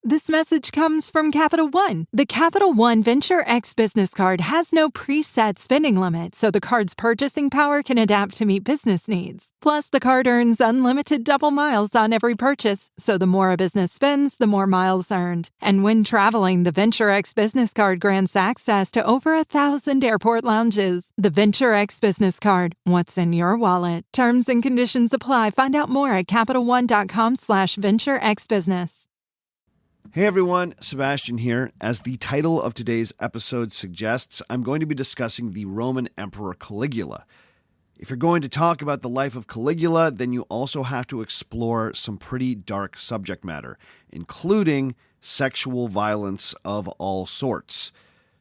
This message comes from Capital One. The Capital One Venture X business card has no preset spending limit, so the card's purchasing power can adapt to meet business needs. Plus, the card earns unlimited double miles on every purchase, so the more a business spends, the more miles earned. And when traveling, the Venture X business card grants access to over 1,000 airport lounges. The Venture X business card. What's in your wallet? Terms and conditions apply. Find out more at CapitalOne.com/VentureXBusiness. Hey everyone, Sebastian here. As the title of today's episode suggests, I'm going to be discussing the Roman Emperor Caligula. If you're going to talk about the life of Caligula, then you also have to explore some pretty dark subject matter, including sexual violence of all sorts.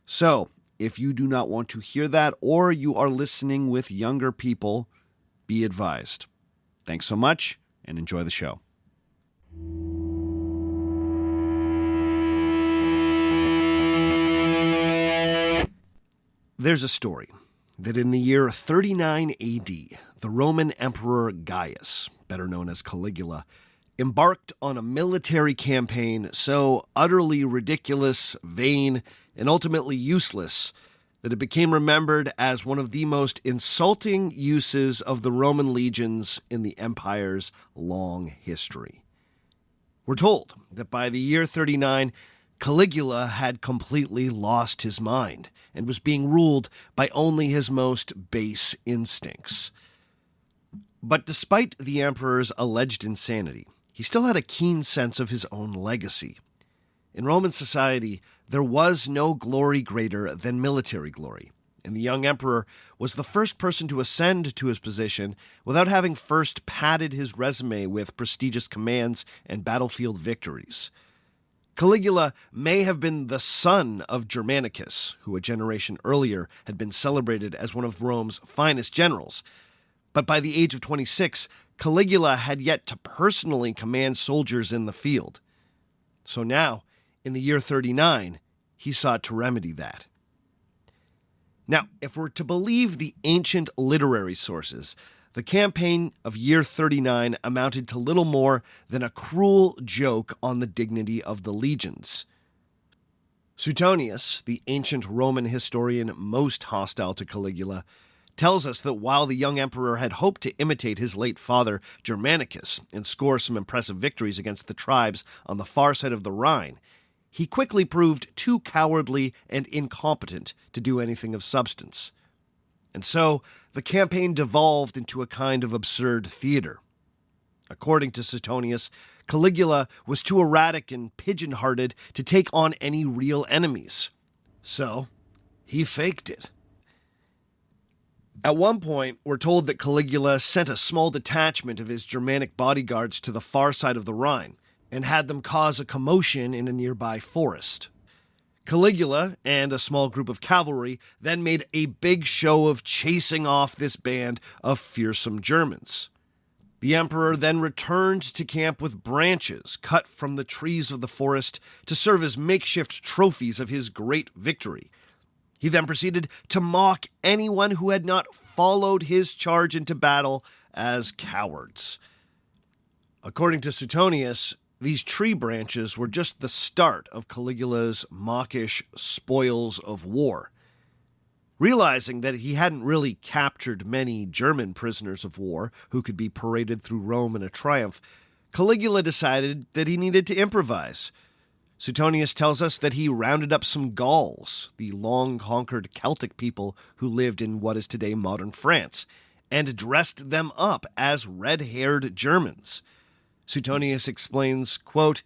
So, if you do not want to hear that, or you are listening with younger people, be advised. Thanks so much, and enjoy the show. There's a story that in the year 39 AD, the Roman Emperor Gaius, better known as Caligula, embarked on a military campaign so utterly ridiculous, vain, and ultimately useless that it became remembered as one of the most insulting uses of the Roman legions in the empire's long history. We're told that by the year 39, Caligula had completely lost his mind and was being ruled by only his most base instincts. But despite the emperor's alleged insanity, he still had a keen sense of his own legacy. In Roman society, there was no glory greater than military glory, and the young emperor was the first person to ascend to his position without having first padded his resume with prestigious commands and battlefield victories. Caligula may have been the son of Germanicus, who a generation earlier had been celebrated as one of Rome's finest generals. But by the age of 26, Caligula had yet to personally command soldiers in the field. So now, in the year 39, he sought to remedy that. Now, if we're to believe the ancient literary sources, the campaign of year 39 amounted to little more than a cruel joke on the dignity of the legions. Suetonius, the ancient Roman historian most hostile to Caligula, tells us that while the young emperor had hoped to imitate his late father Germanicus and score some impressive victories against the tribes on the far side of the Rhine, he quickly proved too cowardly and incompetent to do anything of substance. And so, the campaign devolved into a kind of absurd theater. According to Suetonius, Caligula was too erratic and pigeon-hearted to take on any real enemies. So, he faked it. At one point, we're told that Caligula sent a small detachment of his Germanic bodyguards to the far side of the Rhine and had them cause a commotion in a nearby forest. Caligula and a small group of cavalry then made a big show of chasing off this band of fearsome Germans. The emperor then returned to camp with branches cut from the trees of the forest to serve as makeshift trophies of his great victory. He then proceeded to mock anyone who had not followed his charge into battle as cowards. According to Suetonius, these tree branches were just the start of Caligula's mawkish spoils of war. Realizing that he hadn't really captured many German prisoners of war who could be paraded through Rome in a triumph, Caligula decided that he needed to improvise. Suetonius tells us that he rounded up some Gauls, the long-conquered Celtic people who lived in what is today modern France, and dressed them up as red-haired Germans. Suetonius explains, quote,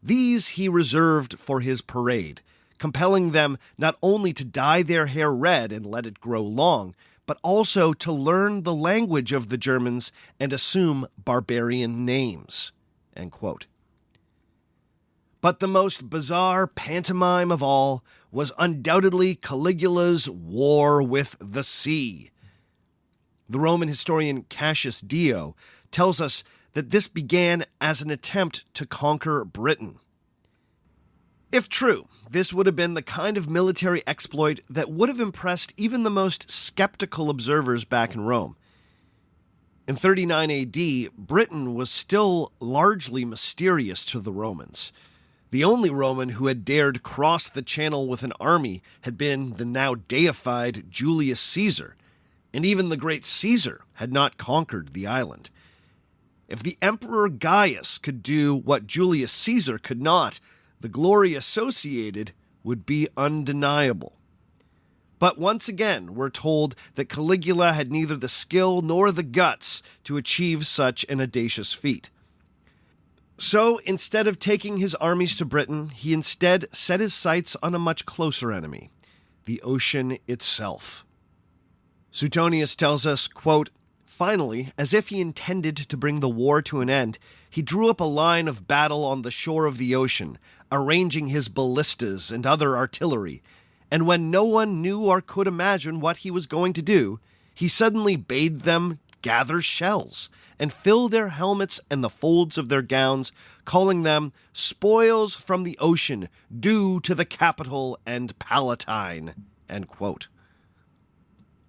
"These he reserved for his parade, compelling them not only to dye their hair red and let it grow long, but also to learn the language of the Germans and assume barbarian names." End quote. But the most bizarre pantomime of all was undoubtedly Caligula's war with the sea. The Roman historian Cassius Dio tells us that this began as an attempt to conquer Britain. If true, this would have been the kind of military exploit that would have impressed even the most skeptical observers back in Rome. In 39 AD, Britain was still largely mysterious to the Romans. The only Roman who had dared cross the channel with an army had been the now deified Julius Caesar, and even the great Caesar had not conquered the island. If the Emperor Gaius could do what Julius Caesar could not, the glory associated would be undeniable. But once again, we're told that Caligula had neither the skill nor the guts to achieve such an audacious feat. So, instead of taking his armies to Britain, he instead set his sights on a much closer enemy, the ocean itself. Suetonius tells us, quote, "Finally, as if he intended to bring the war to an end, he drew up a line of battle on the shore of the ocean, arranging his ballistas and other artillery, and when no one knew or could imagine what he was going to do, he suddenly bade them gather shells and fill their helmets and the folds of their gowns, calling them spoils from the ocean due to the Capitol and Palatine." End quote.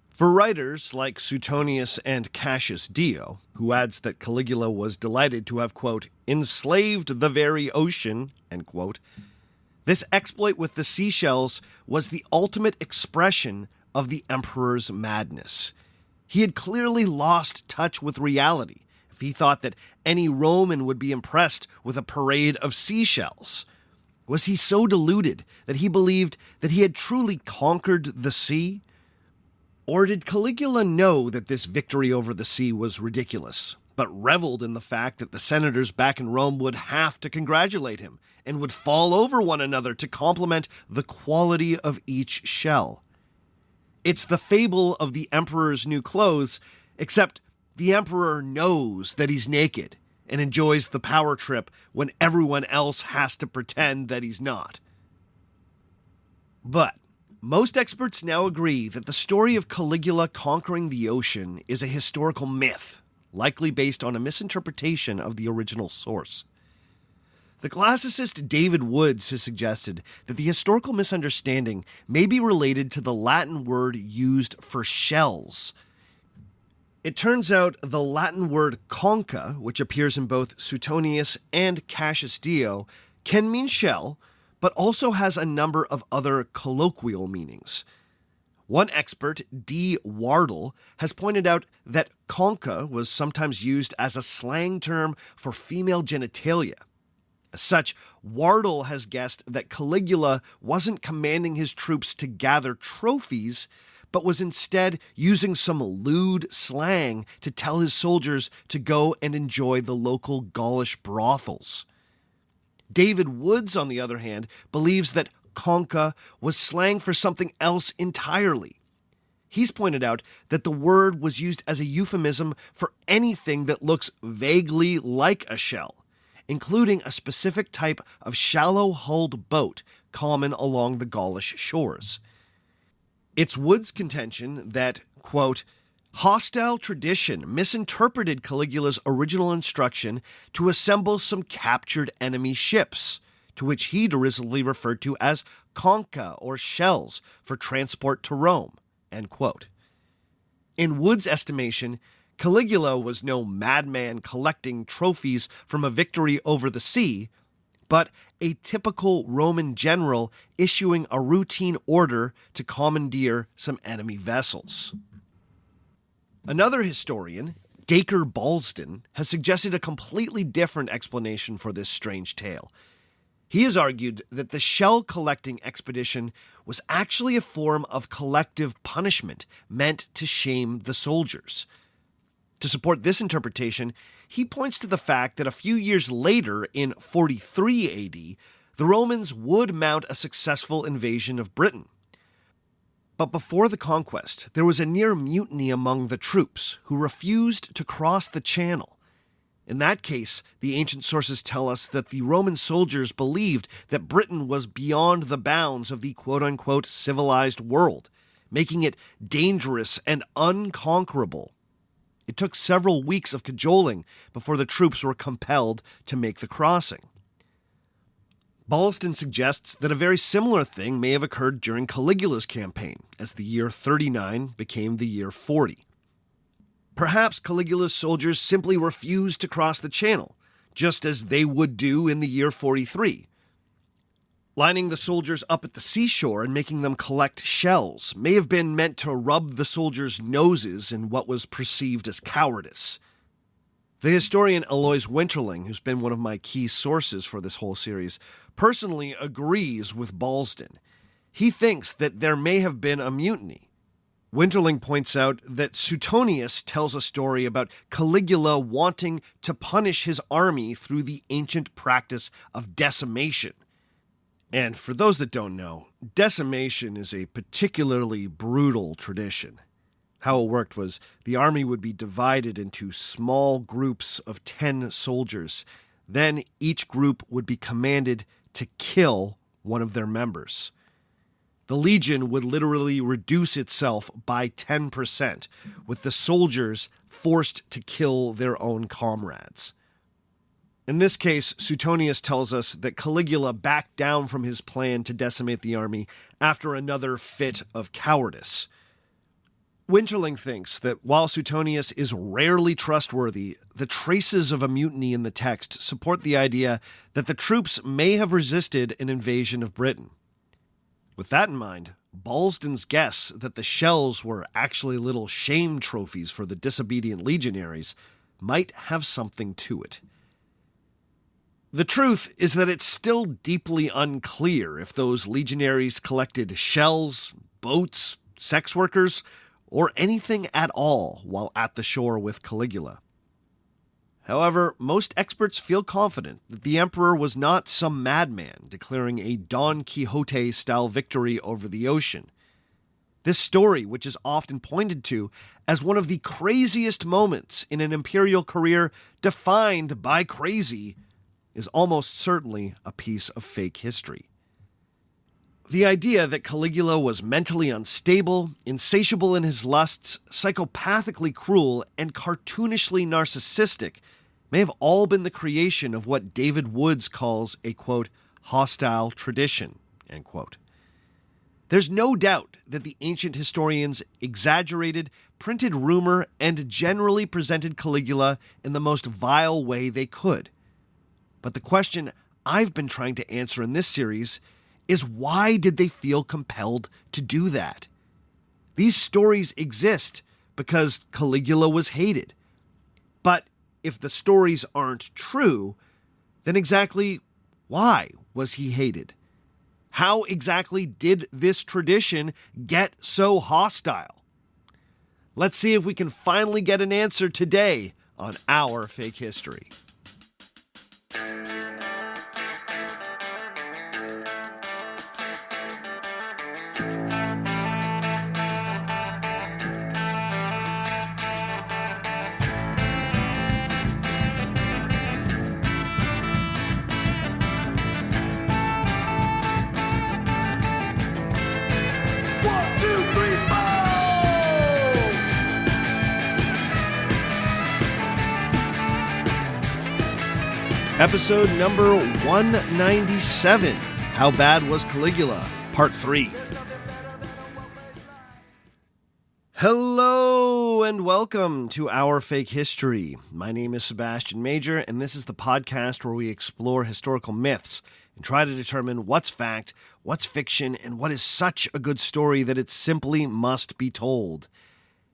For writers like Suetonius and Cassius Dio, who adds that Caligula was delighted to have, quote, "enslaved the very ocean," end quote, this exploit with the seashells was the ultimate expression of the emperor's madness. He had clearly lost touch with reality if he thought that any Roman would be impressed with a parade of seashells. Was he so deluded that he believed that he had truly conquered the sea? Or did Caligula know that this victory over the sea was ridiculous, but reveled in the fact that the senators back in Rome would have to congratulate him and would fall over one another to compliment the quality of each shell? It's the fable of the emperor's new clothes, except the emperor knows that he's naked and enjoys the power trip when everyone else has to pretend that he's not. But most experts now agree that the story of Caligula conquering the ocean is a historical myth, likely based on a misinterpretation of the original source. The classicist David Woods has suggested that the historical misunderstanding may be related to the Latin word used for shells. It turns out the Latin word concha, which appears in both Suetonius and Cassius Dio, can mean shell, but also has a number of other colloquial meanings. One expert, D. Wardle, has pointed out that concha was sometimes used as a slang term for female genitalia. As such, Wardle has guessed that Caligula wasn't commanding his troops to gather trophies, but was instead using some lewd slang to tell his soldiers to go and enjoy the local Gaulish brothels. David Woods, on the other hand, believes that concha was slang for something else entirely. He's pointed out that the word was used as a euphemism for anything that looks vaguely like a shell, including a specific type of shallow-hulled boat common along the Gaulish shores. It's Wood's contention that, quote, "hostile tradition misinterpreted Caligula's original instruction to assemble some captured enemy ships, to which he derisively referred to as concha or shells for transport to Rome," end quote. In Wood's estimation, Caligula was no madman collecting trophies from a victory over the sea, but a typical Roman general issuing a routine order to commandeer some enemy vessels. Another historian, Dacre Balston, has suggested a completely different explanation for this strange tale. He has argued that the shell-collecting expedition was actually a form of collective punishment meant to shame the soldiers. To support this interpretation, he points to the fact that a few years later, in 43 AD, the Romans would mount a successful invasion of Britain. But before the conquest, there was a near mutiny among the troops who refused to cross the channel. In that case, the ancient sources tell us that the Roman soldiers believed that Britain was beyond the bounds of the quote-unquote civilized world, making it dangerous and unconquerable. It took several weeks of cajoling before the troops were compelled to make the crossing. Balston suggests that a very similar thing may have occurred during Caligula's campaign, as the year 39 became the year 40. Perhaps Caligula's soldiers simply refused to cross the channel, just as they would do in the year 43. Lining the soldiers up at the seashore and making them collect shells may have been meant to rub the soldiers' noses in what was perceived as cowardice. The historian Alois Winterling, who's been one of my key sources for this whole series, personally agrees with Balston. He thinks that there may have been a mutiny. Winterling points out that Suetonius tells a story about Caligula wanting to punish his army through the ancient practice of decimation. And for those that don't know, decimation is a particularly brutal tradition. How it worked was the army would be divided into small groups of 10 soldiers. Then each group would be commanded to kill one of their members. The legion would literally reduce itself by 10%, with the soldiers forced to kill their own comrades. In this case, Suetonius tells us that Caligula backed down from his plan to decimate the army after another fit of cowardice. Winterling thinks that while Suetonius is rarely trustworthy, the traces of a mutiny in the text support the idea that the troops may have resisted an invasion of Britain. With that in mind, Balston's guess that the shells were actually little shame trophies for the disobedient legionaries might have something to it. The truth is that it's still deeply unclear if those legionaries collected shells, boats, sex workers, or anything at all while at the shore with Caligula. However, most experts feel confident that the emperor was not some madman declaring a Don Quixote-style victory over the ocean. This story, which is often pointed to as one of the craziest moments in an imperial career defined by crazy, is almost certainly a piece of fake history. The idea that Caligula was mentally unstable, insatiable in his lusts, psychopathically cruel, and cartoonishly narcissistic may have all been the creation of what David Woods calls a, quote, hostile tradition, end quote. There's no doubt that the ancient historians exaggerated, printed rumor, and generally presented Caligula in the most vile way they could. But the question I've been trying to answer in this series is, why did they feel compelled to do that? These stories exist because Caligula was hated. But if the stories aren't true, then exactly why was he hated? How exactly did this tradition get so hostile? Let's see if we can finally get an answer today on Our Fake History. Episode number 197, How Bad Was Caligula? Part 3. Hello and welcome to Our Fake History. My name is Sebastian Major, and this is the podcast where we explore historical myths and try to determine what's fact, what's fiction, and what is such a good story that it simply must be told.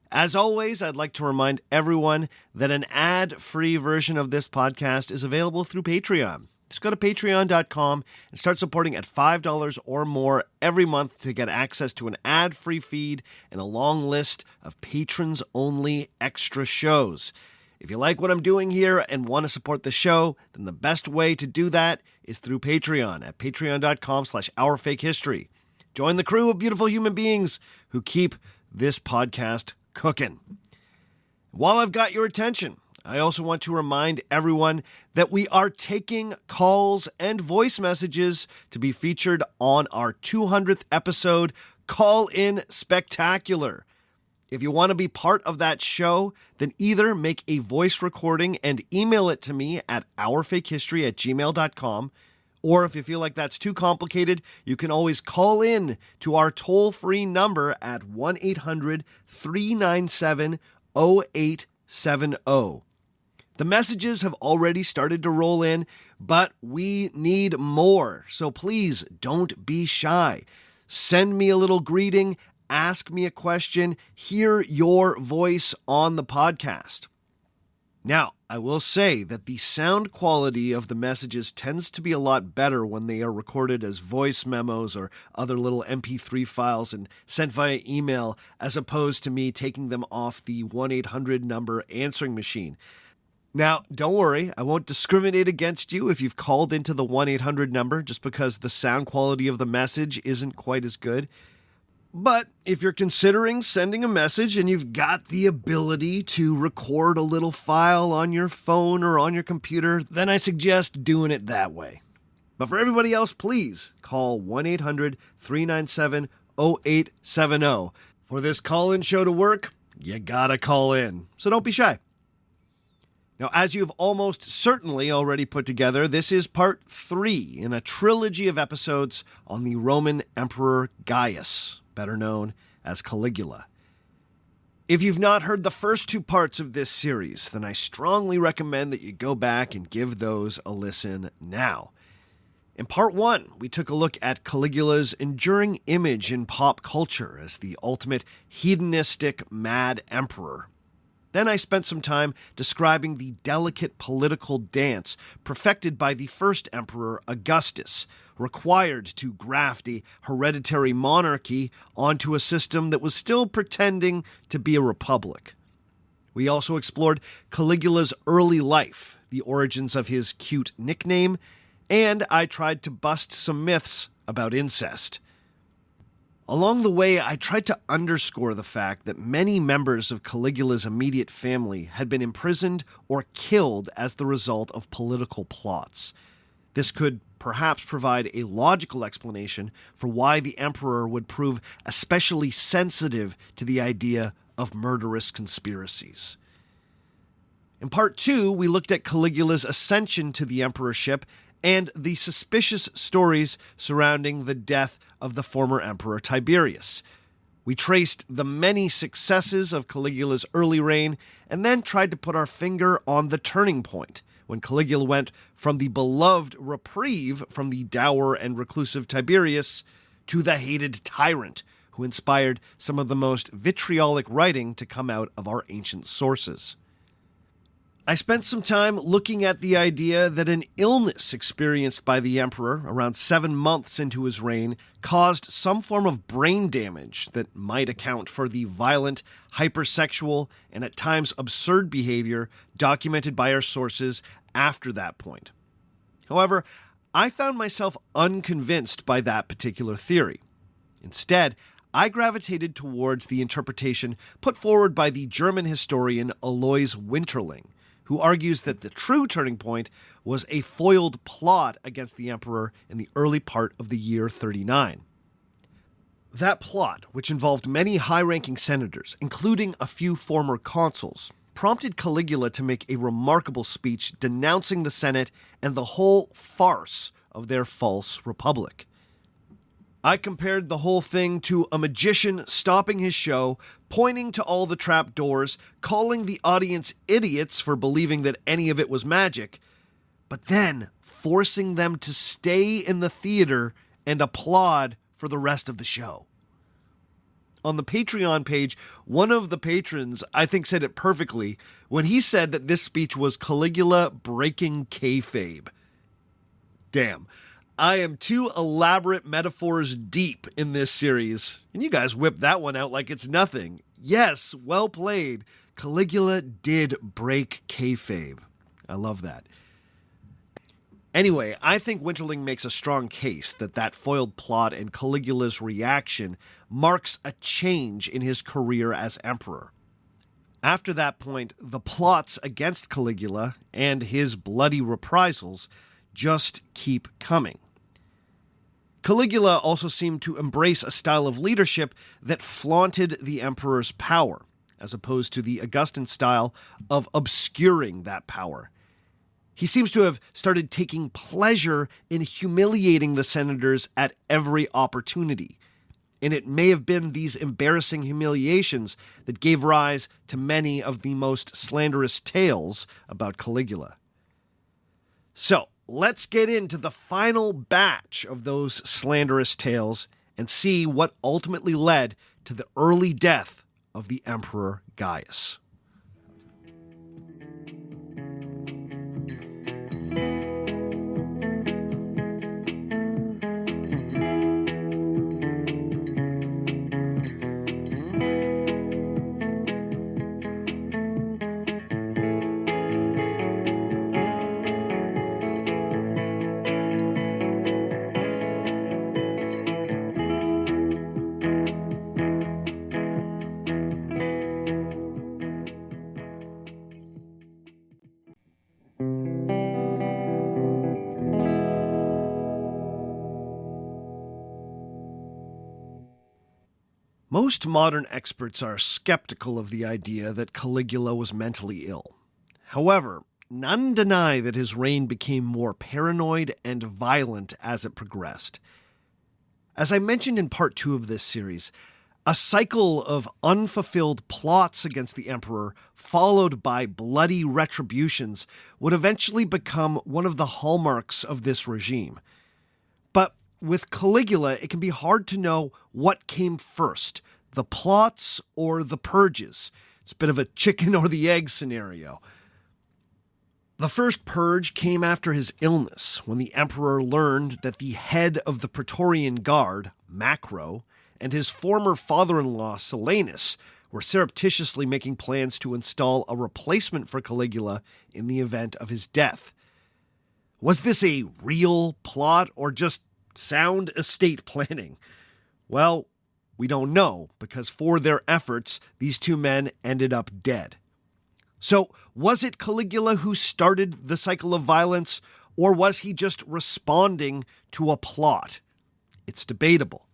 As always, I'd like to remind everyone that an ad-free version of this podcast is available through Patreon. Just go to patreon.com and start supporting at $5 or more every month to get access to an ad-free feed and a long list of patrons-only extra shows. If you like what I'm doing here and want to support the show, then the best way to do that is through Patreon at patreon.com/OurFakeHistory. Join the crew of beautiful human beings who keep this podcast cooking. While I've got your attention, I also want to remind everyone that we are taking calls and voice messages to be featured on our 200th episode Call-In Spectacular. If you want to be part of that show, then either make a voice recording and email it to me at ourfakehistory@gmail.com, or if you feel like that's too complicated, you can always call in to our toll-free number at 1-800-397-0870. The messages have already started to roll in, but we need more. So please don't be shy. Send me a little greeting, ask me a question, hear your voice on the podcast. Now, I will say that the sound quality of the messages tends to be a lot better when they are recorded as voice memos or other little MP3 files and sent via email, as opposed to me taking them off the 1-800 number answering machine. Now, don't worry, I won't discriminate against you if you've called into the 1-800 number just because the sound quality of the message isn't quite as good. But if you're considering sending a message and you've got the ability to record a little file on your phone or on your computer, then I suggest doing it that way. But for everybody else, please call 1-800-397-0870. For this call-in show to work, you gotta call in, so don't be shy. Now, as you've almost certainly already put together, this is part 3 in a trilogy of episodes on the Roman Emperor Gaius, better known as Caligula. If you've not heard the first 2 parts of this series, then I strongly recommend that you go back and give those a listen now. In part 1, we took a look at Caligula's enduring image in pop culture as the ultimate hedonistic mad emperor. Then I spent some time describing the delicate political dance perfected by the first emperor, Augustus, required to graft a hereditary monarchy onto a system that was still pretending to be a republic. We also explored Caligula's early life, the origins of his cute nickname, and I tried to bust some myths about incest. Along the way, I tried to underscore the fact that many members of Caligula's immediate family had been imprisoned or killed as the result of political plots. This could perhaps provide a logical explanation for why the emperor would prove especially sensitive to the idea of murderous conspiracies. In part 2, we looked at Caligula's ascension to the emperorship and the suspicious stories surrounding the death of the former emperor Tiberius. We traced the many successes of Caligula's early reign and then tried to put our finger on the turning point, when Caligula went from the beloved reprieve from the dour and reclusive Tiberius to the hated tyrant who inspired some of the most vitriolic writing to come out of our ancient sources. I spent some time looking at the idea that an illness experienced by the emperor around 7 months into his reign caused some form of brain damage that might account for the violent, hypersexual, and at times absurd behavior documented by our sources after that point. However, I found myself unconvinced by that particular theory. Instead, I gravitated towards the interpretation put forward by the German historian Alois Winterling, who argues that the true turning point was a foiled plot against the emperor in the early part of the year 39. That plot, which involved many high-ranking senators, including a few former consuls, prompted Caligula to make a remarkable speech denouncing the Senate and the whole farce of their false republic. I compared the whole thing to a magician stopping his show, pointing to all the trapdoors, calling the audience idiots for believing that any of it was magic, but then forcing them to stay in the theater and applaud for the rest of the show. On the Patreon page, one of the patrons, I think, said it perfectly when he said that this speech was Caligula breaking kayfabe. Damn. I am 2 elaborate metaphors deep in this series, and you guys whipped that one out like it's nothing. Yes, well played. Caligula did break kayfabe. I love that. Anyway, I think Winterling makes a strong case that foiled plot and Caligula's reaction marks a change in his career as emperor. After that point, the plots against Caligula and his bloody reprisals just keep coming. Caligula also seemed to embrace a style of leadership that flaunted the emperor's power, as opposed to the Augustan style of obscuring that power. He seems to have started taking pleasure in humiliating the senators at every opportunity, And it may have been these embarrassing humiliations that gave rise to many of the most slanderous tales about Caligula. So, let's get into the final batch of those slanderous tales and see what ultimately led to the early death of the Emperor Gaius. Most modern experts are skeptical of the idea that Caligula was mentally ill. However, none deny that his reign became more paranoid and violent as it progressed. As I mentioned in part 2 of this series, a cycle of unfulfilled plots against the emperor, followed by bloody retributions, would eventually become one of the hallmarks of this regime. But with Caligula, it can be hard to know what came first, the plots or the purges. It's a bit of a chicken or the egg scenario. The first purge came after his illness, when the emperor learned that the head of the Praetorian Guard, Macro, and his former father-in-law, Silanus, were surreptitiously making plans to install a replacement for Caligula in the event of his death. Was this a real plot or just sound estate planning? Well, we don't know, because for their efforts, these two men ended up dead. So, was it Caligula who started the cycle of violence, or was he just responding to a plot? It's debatable.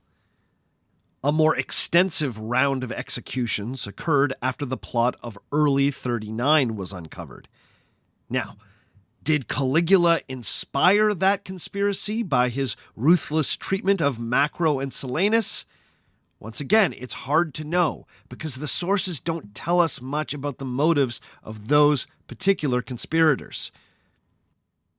A more extensive round of executions occurred after the plot of early 39 was uncovered. Now, did Caligula inspire that conspiracy by his ruthless treatment of Macro and Silanus? Once again, it's hard to know, because the sources don't tell us much about the motives of those particular conspirators.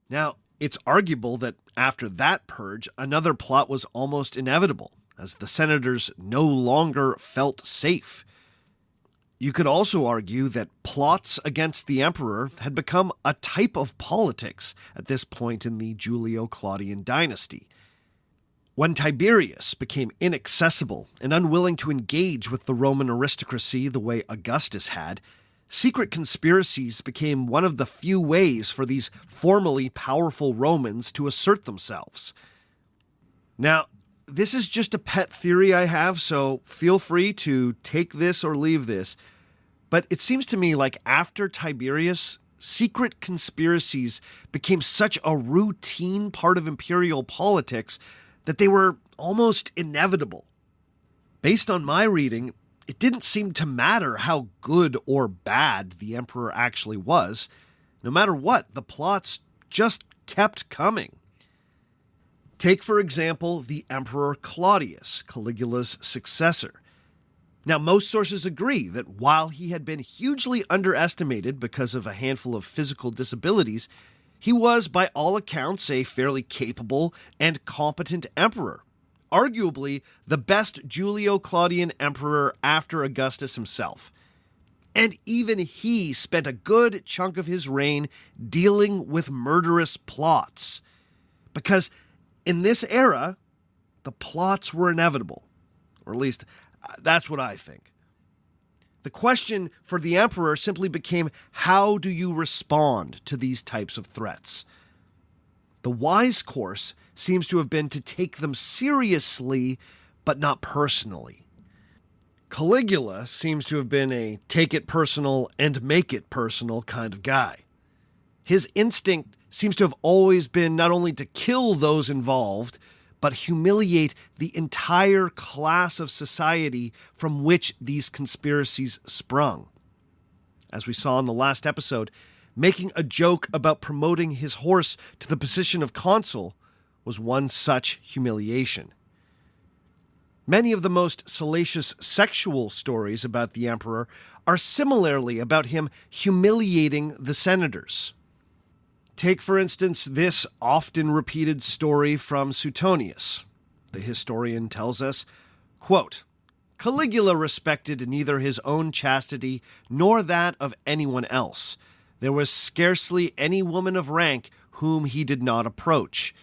Now, it's arguable that after that purge, another plot was almost inevitable, as the senators no longer felt safe. You could also argue that plots against the emperor had become a type of politics at this point in the Julio-Claudian dynasty. When Tiberius became inaccessible and unwilling to engage with the Roman aristocracy the way Augustus had, secret conspiracies became one of the few ways for these formally powerful Romans to assert themselves. Now, this is just a pet theory I have, so feel free to take this or leave this. But it seems to me like after Tiberius, secret conspiracies became such a routine part of imperial politics that they were almost inevitable. Based on my reading, it didn't seem to matter how good or bad the emperor actually was. No matter what, the plots just kept coming. Take, for example, the Emperor Claudius, Caligula's successor. Now, most sources agree that while he had been hugely underestimated because of a handful of physical disabilities, he was, by all accounts, a fairly capable and competent emperor. Arguably, the best Julio-Claudian emperor after Augustus himself. And even he spent a good chunk of his reign dealing with murderous plots. Because in this era, the plots were inevitable. Or at least, that's what I think. The question for the emperor simply became, how do you respond to these types of threats? The wise course seems to have been to take them seriously, but not personally. Caligula seems to have been a take it personal and make it personal kind of guy. His instinct seems to have always been not only to kill those involved, but humiliate the entire class of society from which these conspiracies sprung. As we saw in the last episode, making a joke about promoting his horse to the position of consul was one such humiliation. Many of the most salacious sexual stories about the emperor are similarly about him humiliating the senators. Take, for instance, this often repeated story from Suetonius. The historian tells us, quote, Caligula respected neither his own chastity nor that of anyone else. There was scarcely any woman of rank whom he did not approach.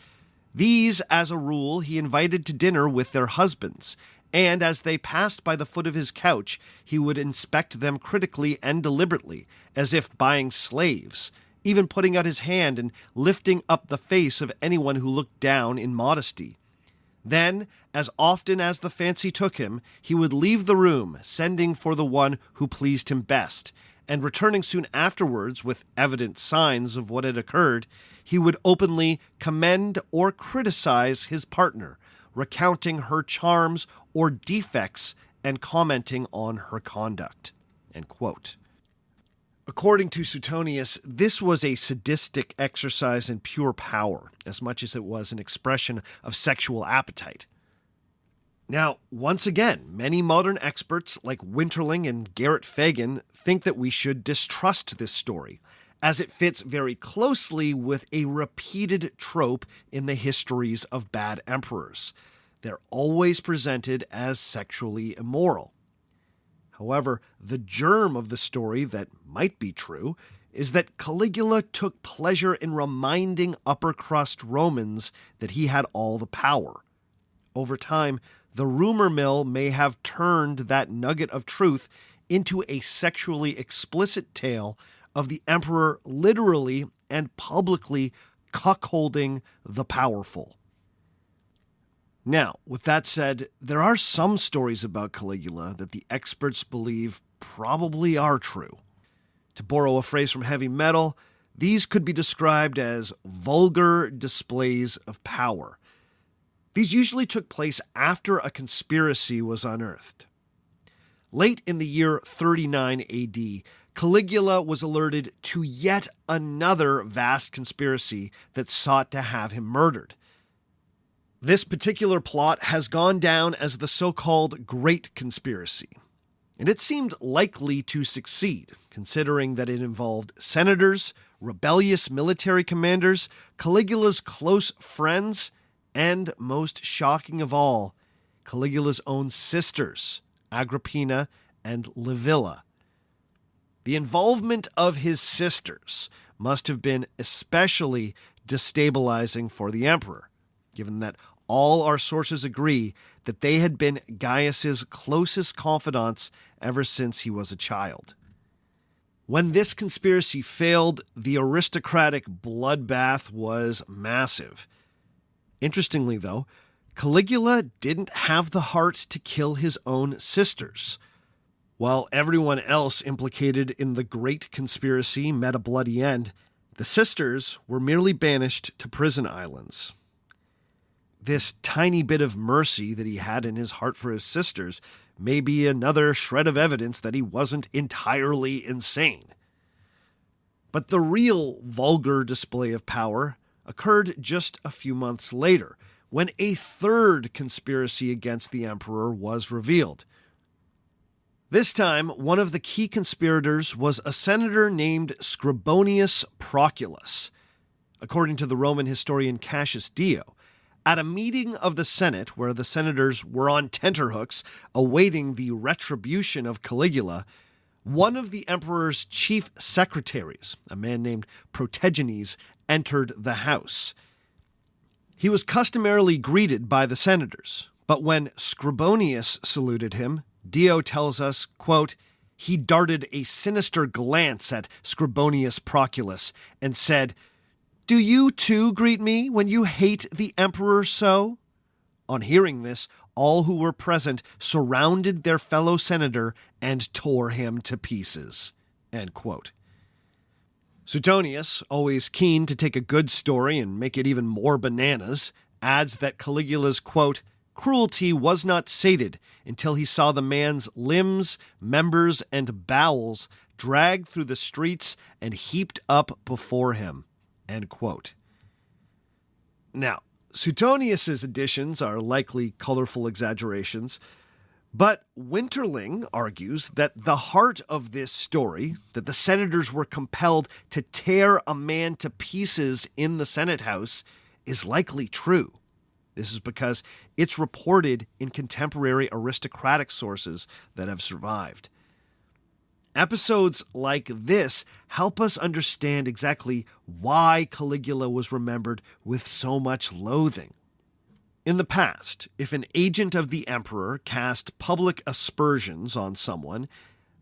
These, as a rule, he invited to dinner with their husbands, and as they passed by the foot of his couch, he would inspect them critically and deliberately, as if buying slaves, even putting out his hand and lifting up the face of anyone who looked down in modesty. Then, as often as the fancy took him, he would leave the room, sending for the one who pleased him best, and returning soon afterwards with evident signs of what had occurred, he would openly commend or criticize his partner, recounting her charms or defects and commenting on her conduct. End quote. According to Suetonius, this was a sadistic exercise in pure power, as much as it was an expression of sexual appetite. Now, once again, many modern experts like Winterling and Garrett Fagan think that we should distrust this story, as it fits very closely with a repeated trope in the histories of bad emperors. They're always presented as sexually immoral. However, the germ of the story that might be true is that Caligula took pleasure in reminding upper-crust Romans that he had all the power. Over time, the rumor mill may have turned that nugget of truth into a sexually explicit tale of the emperor literally and publicly cuckolding the powerful. Now, with that said, there are some stories about Caligula that the experts believe probably are true. To borrow a phrase from heavy metal, these could be described as vulgar displays of power. These usually took place after a conspiracy was unearthed. Late in the year 39 AD, Caligula was alerted to yet another vast conspiracy that sought to have him murdered. This particular plot has gone down as the so-called Great Conspiracy, and it seemed likely to succeed, considering that it involved senators, rebellious military commanders, Caligula's close friends, and, most shocking of all, Caligula's own sisters, Agrippina and Livilla. The involvement of his sisters must have been especially destabilizing for the emperor, given that all our sources agree that they had been Gaius's closest confidants ever since he was a child. When this conspiracy failed, the aristocratic bloodbath was massive. Interestingly, though, Caligula didn't have the heart to kill his own sisters. While everyone else implicated in the Great Conspiracy met a bloody end, the sisters were merely banished to prison islands. This tiny bit of mercy that he had in his heart for his sisters may be another shred of evidence that he wasn't entirely insane. But the real vulgar display of power occurred just a few months later, when a third conspiracy against the emperor was revealed. This time, one of the key conspirators was a senator named Scribonius Proculus. According to the Roman historian Cassius Dio, at a meeting of the Senate where the senators were on tenterhooks awaiting the retribution of Caligula, one of the emperor's chief secretaries, a man named Protegenes, entered the house. He was customarily greeted by the senators, but when Scribonius saluted him, Dio tells us, quote, he darted a sinister glance at Scribonius Proculus and said, "Do you too greet me when you hate the emperor so?" On hearing this, all who were present surrounded their fellow senator and tore him to pieces. End quote. Suetonius, always keen to take a good story and make it even more bananas, adds that Caligula's, quote, cruelty was not sated until he saw the man's limbs, members, and bowels dragged through the streets and heaped up before him. End quote. Now, Suetonius's additions are likely colorful exaggerations, but Winterling argues that the heart of this story, that the senators were compelled to tear a man to pieces in the Senate House, is likely true. This is because it's reported in contemporary aristocratic sources that have survived. Episodes like this help us understand exactly why Caligula was remembered with so much loathing. In the past, if an agent of the emperor cast public aspersions on someone,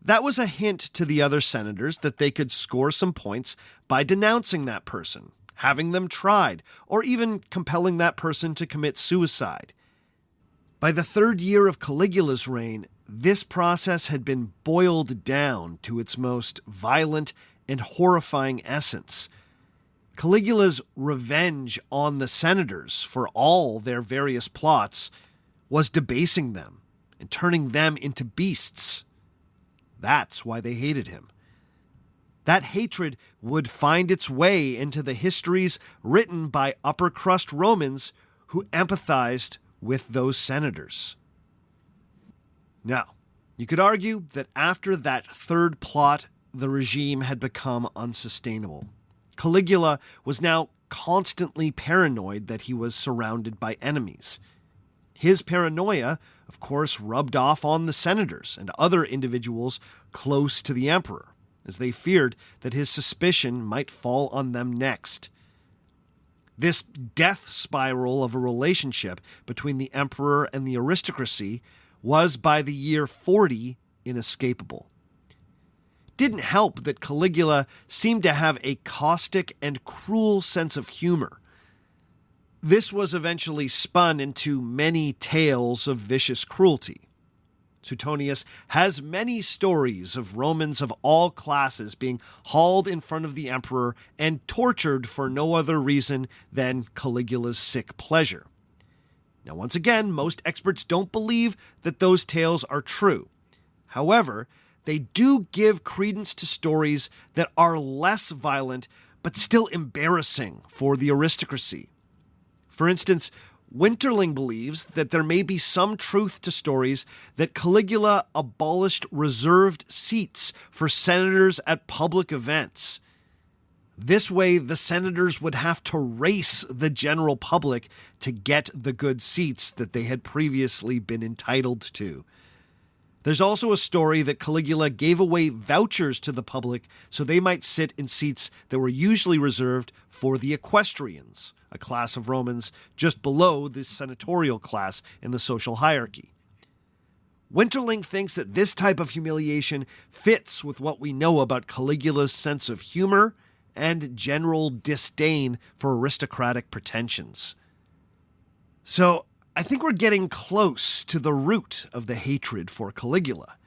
that was a hint to the other senators that they could score some points by denouncing that person, having them tried, or even compelling that person to commit suicide. By the third year of Caligula's reign, this process had been boiled down to its most violent and horrifying essence. Caligula's revenge on the senators for all their various plots was debasing them and turning them into beasts. That's why they hated him. That hatred would find its way into the histories written by upper crust Romans who empathized with those senators. Now, you could argue that after that third plot, the regime had become unsustainable. Caligula was now constantly paranoid that he was surrounded by enemies. His paranoia, of course, rubbed off on the senators and other individuals close to the emperor, as they feared that his suspicion might fall on them next. This death spiral of a relationship between the emperor and the aristocracy was, by the year 40, inescapable. It didn't help that Caligula seemed to have a caustic and cruel sense of humor. This was eventually spun into many tales of vicious cruelty. Suetonius has many stories of Romans of all classes being hauled in front of the emperor and tortured for no other reason than Caligula's sick pleasure. Now, once again, most experts don't believe that those tales are true. However, they do give credence to stories that are less violent but still embarrassing for the aristocracy. For instance, Winterling believes that there may be some truth to stories that Caligula abolished reserved seats for senators at public events. This way, the senators would have to race the general public to get the good seats that they had previously been entitled to. There's also a story that Caligula gave away vouchers to the public so they might sit in seats that were usually reserved for the equestrians, a class of Romans just below the senatorial class in the social hierarchy. Winterling thinks that this type of humiliation fits with what we know about Caligula's sense of humor and general disdain for aristocratic pretensions. So, I think we're getting close to the root of the hatred for Caligula.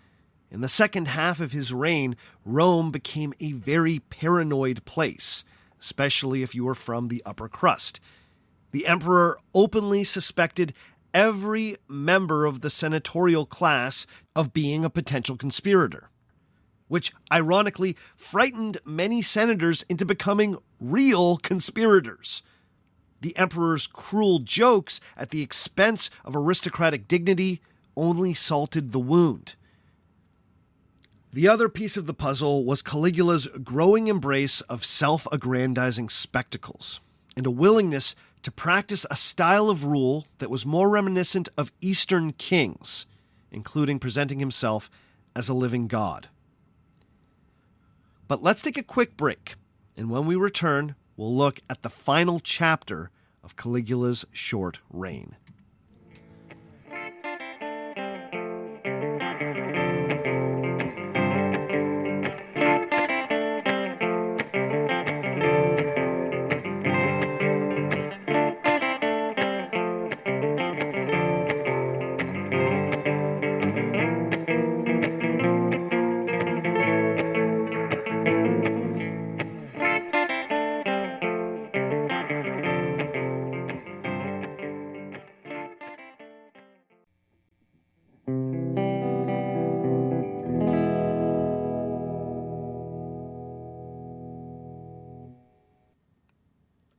In the second half of his reign, Rome became a very paranoid place, especially if you were from the upper crust. The emperor openly suspected every member of the senatorial class of being a potential conspirator, which ironically frightened many senators into becoming real conspirators. The emperor's cruel jokes at the expense of aristocratic dignity only salted the wound. The other piece of the puzzle was Caligula's growing embrace of self-aggrandizing spectacles and a willingness to practice a style of rule that was more reminiscent of Eastern kings, including presenting himself as a living god. But let's take a quick break, and when we return, we'll look at the final chapter of Caligula's short reign.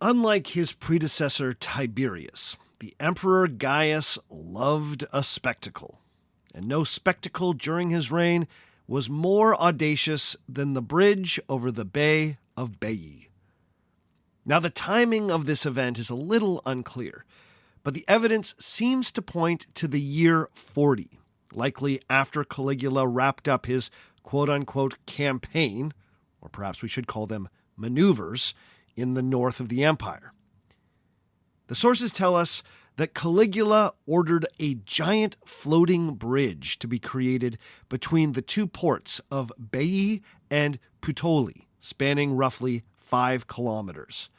Unlike his predecessor Tiberius, the Emperor Gaius loved a spectacle, and no spectacle during his reign was more audacious than the bridge over the Bay of Baiae. Now, the timing of this event is a little unclear, but the evidence seems to point to the year 40, likely after Caligula wrapped up his quote-unquote campaign, or perhaps we should call them maneuvers, in the north of the empire. The sources tell us that Caligula ordered a giant floating bridge to be created between the two ports of Baiae and Puteoli, spanning roughly 5 kilometers.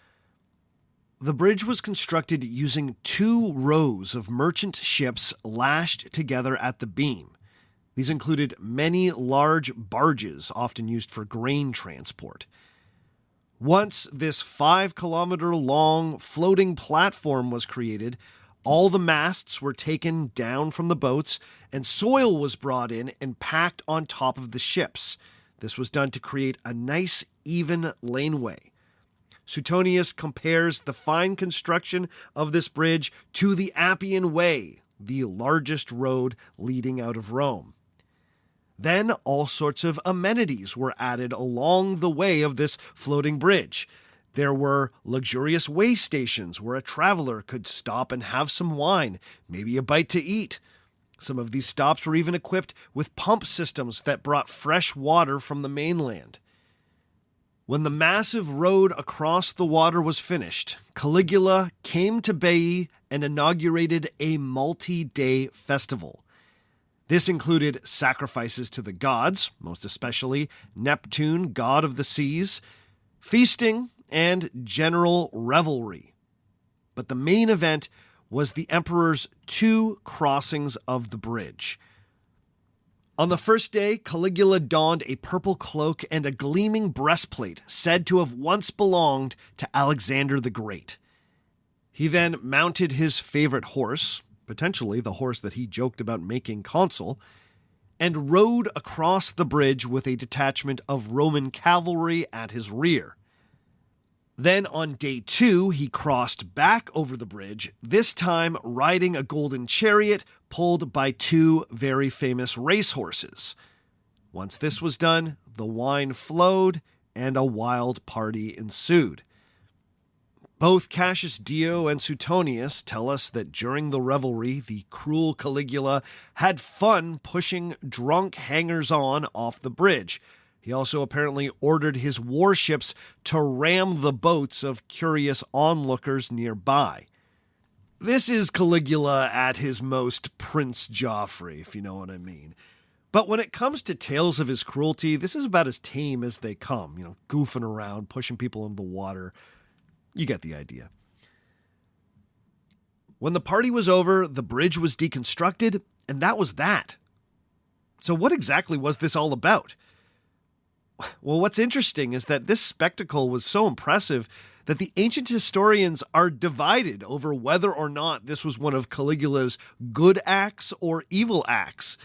The bridge was constructed using 2 rows of merchant ships lashed together at the beam. These included many large barges, often used for grain transport. Once this 5-kilometer-long floating platform was created, all the masts were taken down from the boats, and soil was brought in and packed on top of the ships. This was done to create a nice, even laneway. Suetonius compares the fine construction of this bridge to the Appian Way, the largest road leading out of Rome. Then all sorts of amenities were added along the way of this floating bridge. There were luxurious way stations where a traveler could stop and have some wine, maybe a bite to eat. Some of these stops were even equipped with pump systems that brought fresh water from the mainland. When the massive road across the water was finished, Caligula came to Baiae and inaugurated a multi-day festival. This included sacrifices to the gods, most especially Neptune, god of the seas, feasting, and general revelry. But the main event was the emperor's 2 crossings of the bridge. On the first day, Caligula donned a purple cloak and a gleaming breastplate said to have once belonged to Alexander the Great. He then mounted his favorite horse, potentially the horse that he joked about making consul, and rode across the bridge with a detachment of Roman cavalry at his rear. Then on day 2, he crossed back over the bridge, this time riding a golden chariot pulled by 2 very famous racehorses. Once this was done, the wine flowed and a wild party ensued. Both Cassius Dio and Suetonius tell us that during the revelry, the cruel Caligula had fun pushing drunk hangers-on off the bridge. He also apparently ordered his warships to ram the boats of curious onlookers nearby. This is Caligula at his most Prince Joffrey, if you know what I mean. But when it comes to tales of his cruelty, this is about as tame as they come, goofing around, pushing people into the water. You get the idea. When the party was over, the bridge was deconstructed, and that was that. So what exactly was this all about? Well, what's interesting is that this spectacle was so impressive that the ancient historians are divided over whether or not this was one of Caligula's good acts or evil acts.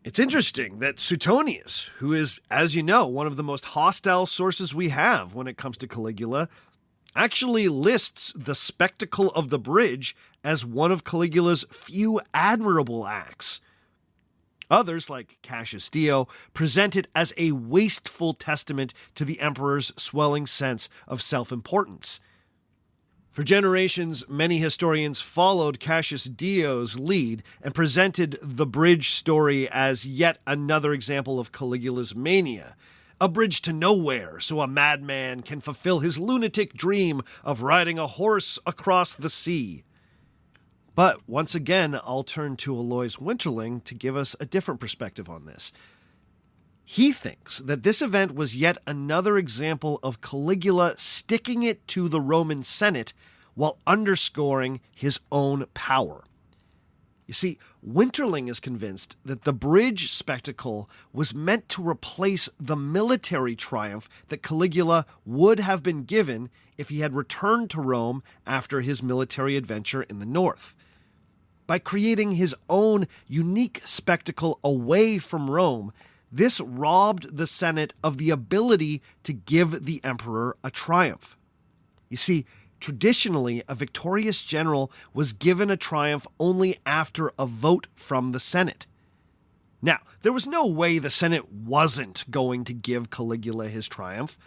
It's interesting that Suetonius, who is, as you know, one of the most hostile sources we have when it comes to Caligula, actually lists the spectacle of the bridge as one of Caligula's few admirable acts. Others, like Cassius Dio, present it as a wasteful testament to the emperor's swelling sense of self-importance. For generations, many historians followed Cassius Dio's lead and presented the bridge story as yet another example of Caligula's mania. A bridge to nowhere so a madman can fulfill his lunatic dream of riding a horse across the sea. But once again, I'll turn to Alois Winterling to give us a different perspective on this. He thinks that this event was yet another example of Caligula sticking it to the Roman Senate while underscoring his own power. You see, Winterling is convinced that the bridge spectacle was meant to replace the military triumph that Caligula would have been given if he had returned to Rome after his military adventure in the north. By creating his own unique spectacle away from Rome, this robbed the Senate of the ability to give the emperor a triumph. You see, traditionally, a victorious general was given a triumph only after a vote from the Senate. Now, there was no way the Senate wasn't going to give Caligula his triumph,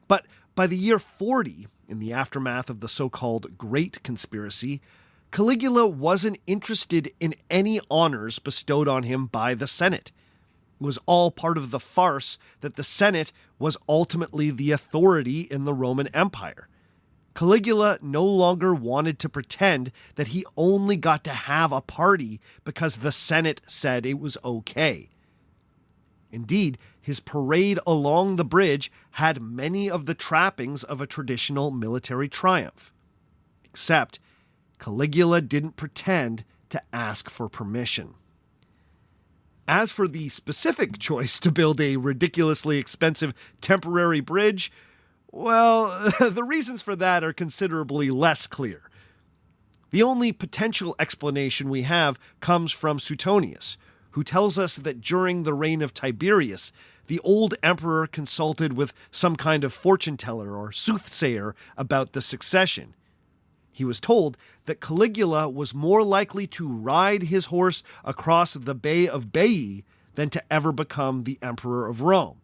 but by the year 40, in the aftermath of the so-called Great Conspiracy, Caligula wasn't interested in any honors bestowed on him by the Senate. It was all part of the farce that the Senate was ultimately the authority in the Roman Empire. Caligula no longer wanted to pretend that he only got to have a party because the Senate said it was okay. Indeed, his parade along the bridge had many of the trappings of a traditional military triumph. Except, Caligula didn't pretend to ask for permission. As for the specific choice to build a ridiculously expensive temporary bridge, well, the reasons for that are considerably less clear. The only potential explanation we have comes from Suetonius, who tells us that during the reign of Tiberius, the old emperor consulted with some kind of fortune teller or soothsayer about the succession. He was told that Caligula was more likely to ride his horse across the Bay of Baiae than to ever become the emperor of Rome.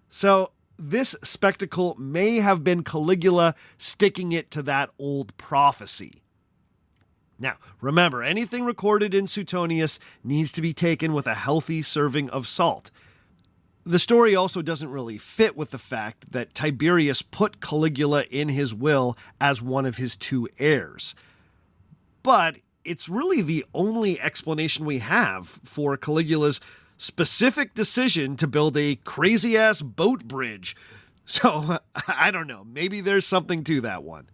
So, this spectacle may have been Caligula sticking it to that old prophecy. Now, remember, anything recorded in Suetonius needs to be taken with a healthy serving of salt. The story also doesn't really fit with the fact that Tiberius put Caligula in his will as one of his two heirs. But it's really the only explanation we have for Caligula's specific decision to build a crazy-ass boat bridge. So, I don't know, maybe there's something to that one.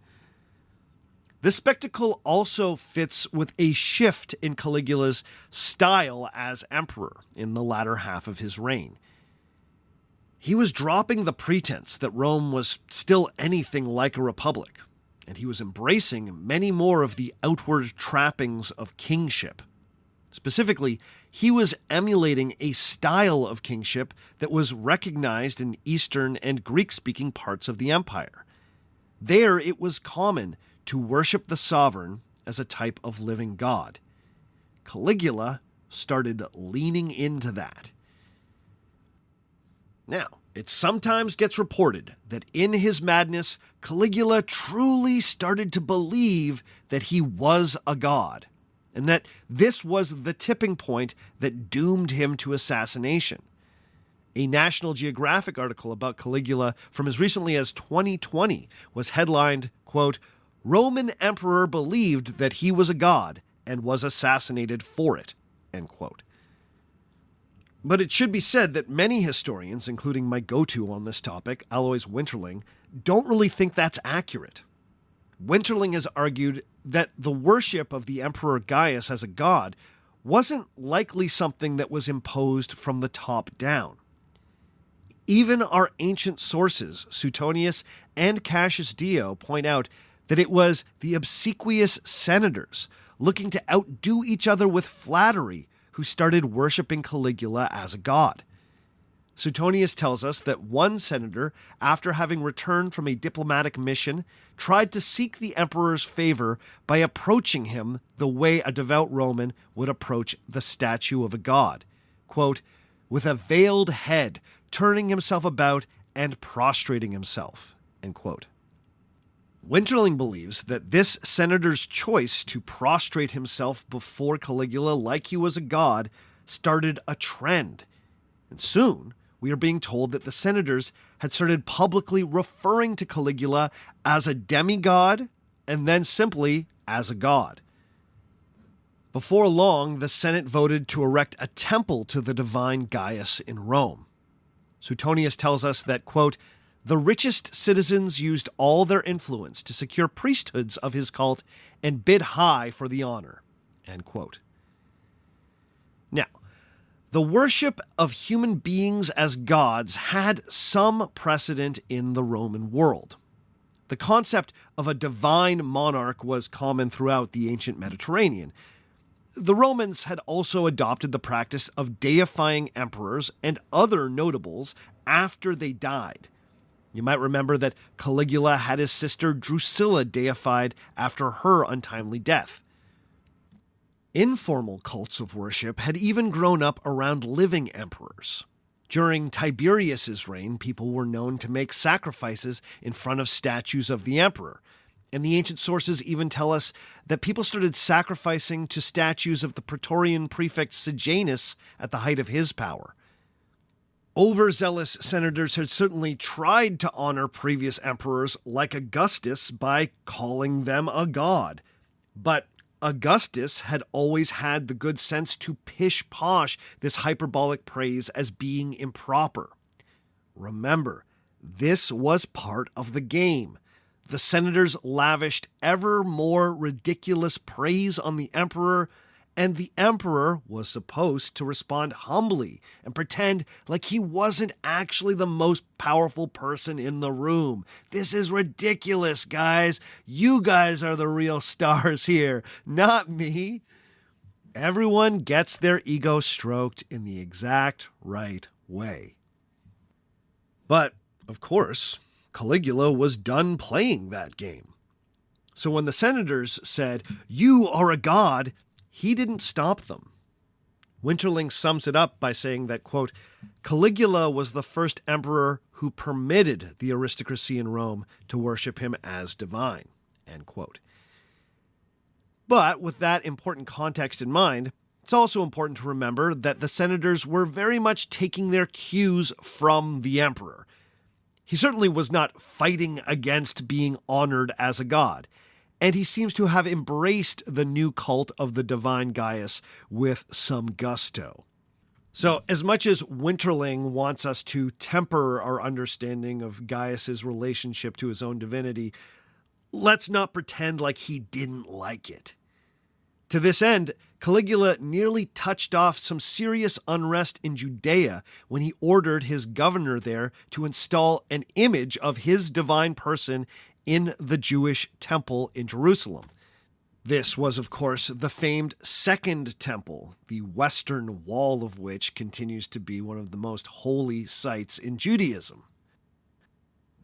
The spectacle also fits with a shift in Caligula's style as emperor in the latter half of his reign. He was dropping the pretense that Rome was still anything like a republic, and he was embracing many more of the outward trappings of kingship. Specifically, he was emulating a style of kingship that was recognized in Eastern and Greek-speaking parts of the empire. There, it was common to worship the sovereign as a type of living god. Caligula started leaning into that. Now, it sometimes gets reported that in his madness, Caligula truly started to believe that he was a god, and that this was the tipping point that doomed him to assassination. A National Geographic article about Caligula from as recently as 2020 was headlined, quote, "Roman Emperor believed that he was a god and was assassinated for it," end quote. But it should be said that many historians, including my go-to on this topic, Alois Winterling, don't really think that's accurate. Winterling has argued that the worship of the Emperor Gaius as a god wasn't likely something that was imposed from the top down. Even our ancient sources, Suetonius and Cassius Dio, point out that it was the obsequious senators looking to outdo each other with flattery who started worshipping Caligula as a god. Suetonius tells us that one senator, after having returned from a diplomatic mission, tried to seek the emperor's favor by approaching him the way a devout Roman would approach the statue of a god, quote, "with a veiled head, turning himself about and prostrating himself," end quote. Winterling believes that this senator's choice to prostrate himself before Caligula like he was a god started a trend. And soon, we are being told that the senators had started publicly referring to Caligula as a demigod and then simply as a god. Before long, the Senate voted to erect a temple to the divine Gaius in Rome. Suetonius tells us that, quote, "the richest citizens used all their influence to secure priesthoods of his cult and bid high for the honor," end quote. Now, the worship of human beings as gods had some precedent in the Roman world. The concept of a divine monarch was common throughout the ancient Mediterranean. The Romans had also adopted the practice of deifying emperors and other notables after they died. You might remember that Caligula had his sister Drusilla deified after her untimely death. Informal cults of worship had even grown up around living emperors. During Tiberius's reign, people were known to make sacrifices in front of statues of the emperor. And the ancient sources even tell us that people started sacrificing to statues of the Praetorian prefect Sejanus at the height of his power. Overzealous senators had certainly tried to honor previous emperors like Augustus by calling them a god. But Augustus had always had the good sense to pish-posh this hyperbolic praise as being improper. Remember, this was part of the game. The senators lavished ever more ridiculous praise on the emperor, and the emperor was supposed to respond humbly and pretend like he wasn't actually the most powerful person in the room. This is ridiculous, guys. You guys are the real stars here, not me. Everyone gets their ego stroked in the exact right way. But, of course, Caligula was done playing that game. So when the senators said, "You are a god," he didn't stop them. Winterling sums it up by saying that, quote, Caligula was the first emperor who permitted the aristocracy in Rome to worship him as divine, end quote. But with that important context in mind, it's also important to remember that the senators were very much taking their cues from the emperor. He certainly was not fighting against being honored as a god, and he seems to have embraced the new cult of the divine Gaius with some gusto. So, as much as Winterling wants us to temper our understanding of Gaius's relationship to his own divinity, let's not pretend like he didn't like it. To this end, Caligula nearly touched off some serious unrest in Judea when he ordered his governor there to install an image of his divine person in the Jewish temple in Jerusalem. This was, of course, the famed Second Temple, the western wall of which continues to be one of the most holy sites in Judaism.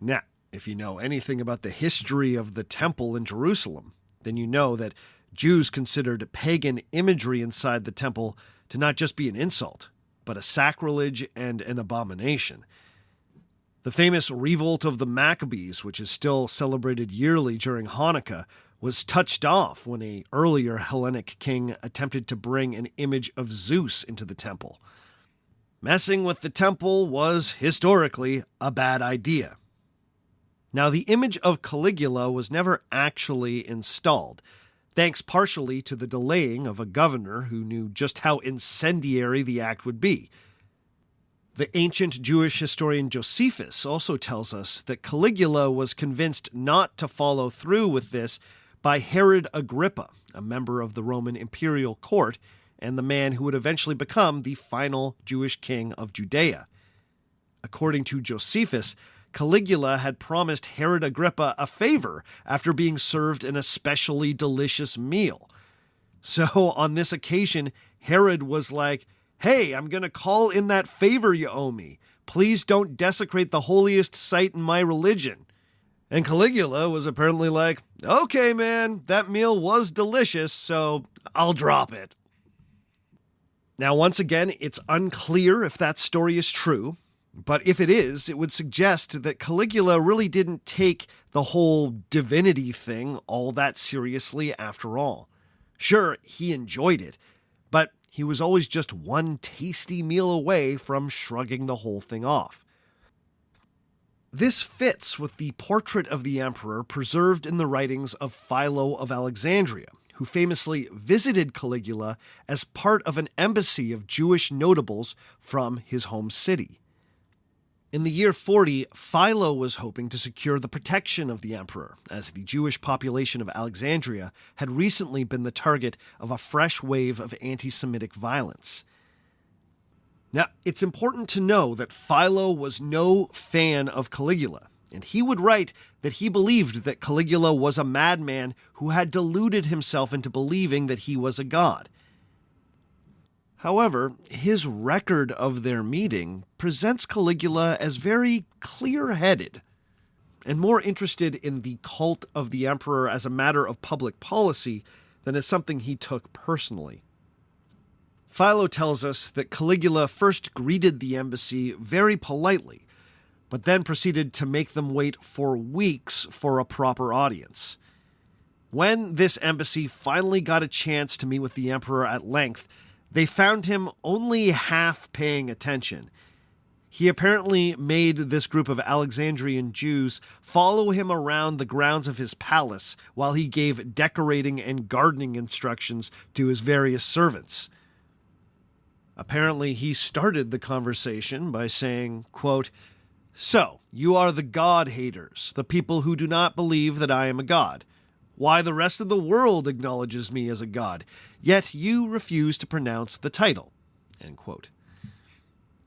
Now, if you know anything about the history of the temple in Jerusalem, then you know that Jews considered pagan imagery inside the temple to not just be an insult, but a sacrilege and an abomination. The famous Revolt of the Maccabees, which is still celebrated yearly during Hanukkah, was touched off when an earlier Hellenic king attempted to bring an image of Zeus into the temple. Messing with the temple was, historically, a bad idea. Now, the image of Caligula was never actually installed, thanks partially to the delaying of a governor who knew just how incendiary the act would be. The ancient Jewish historian Josephus also tells us that Caligula was convinced not to follow through with this by Herod Agrippa, a member of the Roman imperial court, and the man who would eventually become the final Jewish king of Judea. According to Josephus, Caligula had promised Herod Agrippa a favor after being served an especially delicious meal. So on this occasion, Herod was like, "Hey, I'm going to call in that favor you owe me. Please don't desecrate the holiest site in my religion." And Caligula was apparently like, "Okay, man, that meal was delicious, so I'll drop it." Now, once again, it's unclear if that story is true, but if it is, it would suggest that Caligula really didn't take the whole divinity thing all that seriously after all. Sure, he enjoyed it, but he was always just one tasty meal away from shrugging the whole thing off. This fits with the portrait of the emperor preserved in the writings of Philo of Alexandria, who famously visited Caligula as part of an embassy of Jewish notables from his home city. In the year 40, Philo was hoping to secure the protection of the emperor, as the Jewish population of Alexandria had recently been the target of a fresh wave of anti-Semitic violence. Now, it's important to know that Philo was no fan of Caligula, and he would write that he believed that Caligula was a madman who had deluded himself into believing that he was a god. However, his record of their meeting presents Caligula as very clear-headed. and more interested in the cult of the emperor as a matter of public policy than as something he took personally. Philo tells us that Caligula first greeted the embassy very politely, but then proceeded to make them wait for weeks for a proper audience. When this embassy finally got a chance to meet with the emperor at length, they found him only half paying attention. He apparently made this group of Alexandrian Jews follow him around the grounds of his palace while he gave decorating and gardening instructions to his various servants. Apparently, he started the conversation by saying, quote, "So, you are the God-haters, the people who do not believe that I am a god. Why, the rest of the world acknowledges me as a god, yet you refuse to pronounce the title." End quote.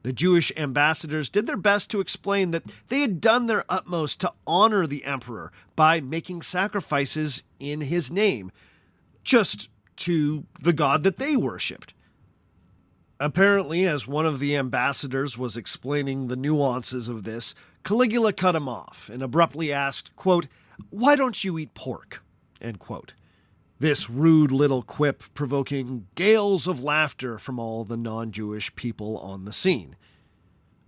The Jewish ambassadors did their best to explain that they had done their utmost to honor the emperor by making sacrifices in his name, just to the god that they worshipped. Apparently, as one of the ambassadors was explaining the nuances of this, Caligula cut him off and abruptly asked, quote, "Why don't you eat pork?" End quote. This rude little quip provoking gales of laughter from all the non-Jewish people on the scene.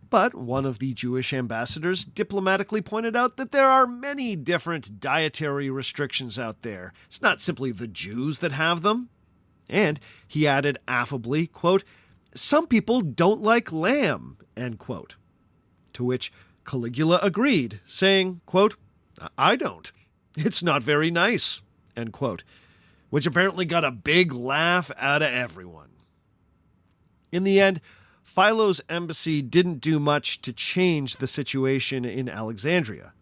But one of the Jewish ambassadors diplomatically pointed out that there are many different dietary restrictions out there. It's not simply the Jews that have them. And he added affably, quote, "Some people don't like lamb," end quote. To which Caligula agreed, saying, quote, "I don't. It's not very nice," end quote, which apparently got a big laugh out of everyone. In the end, Philo's embassy didn't do much to change the situation in Alexandria.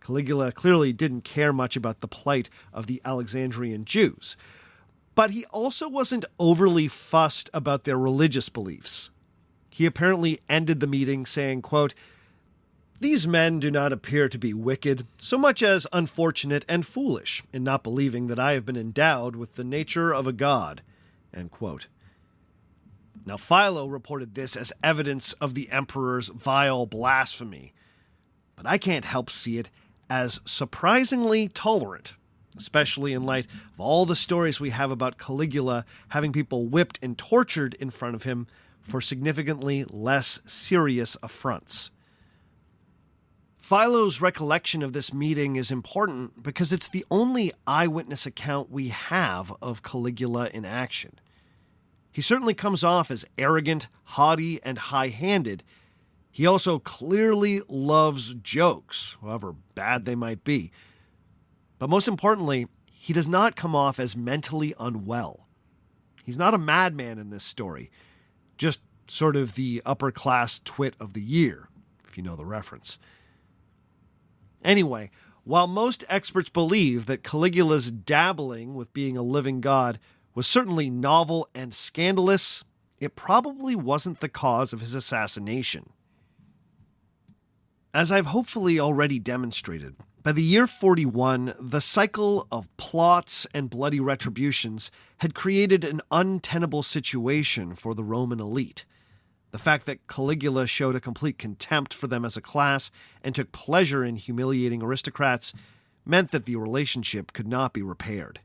Caligula clearly didn't care much about the plight of the Alexandrian Jews, but he also wasn't overly fussed about their religious beliefs. He apparently ended the meeting saying, quote, "These men do not appear to be wicked, so much as unfortunate and foolish in not believing that I have been endowed with the nature of a god." End quote. Now, Philo reported this as evidence of the emperor's vile blasphemy, but I can't help see it as surprisingly tolerant, especially in light of all the stories we have about Caligula having people whipped and tortured in front of him for significantly less serious affronts. Philo's recollection of this meeting is important because it's the only eyewitness account we have of Caligula in action. He certainly comes off as arrogant, haughty, and high-handed. He also clearly loves jokes, however bad they might be. But most importantly, he does not come off as mentally unwell. He's not a madman in this story, just sort of the upper-class twit of the year, if you know the reference. Anyway, while most experts believe that Caligula's dabbling with being a living god was certainly novel and scandalous, it probably wasn't the cause of his assassination. As I've hopefully already demonstrated, by the year 41, the cycle of plots and bloody retributions had created an untenable situation for the Roman elite. The fact that Caligula showed a complete contempt for them as a class and took pleasure in humiliating aristocrats meant that the relationship could not be repaired.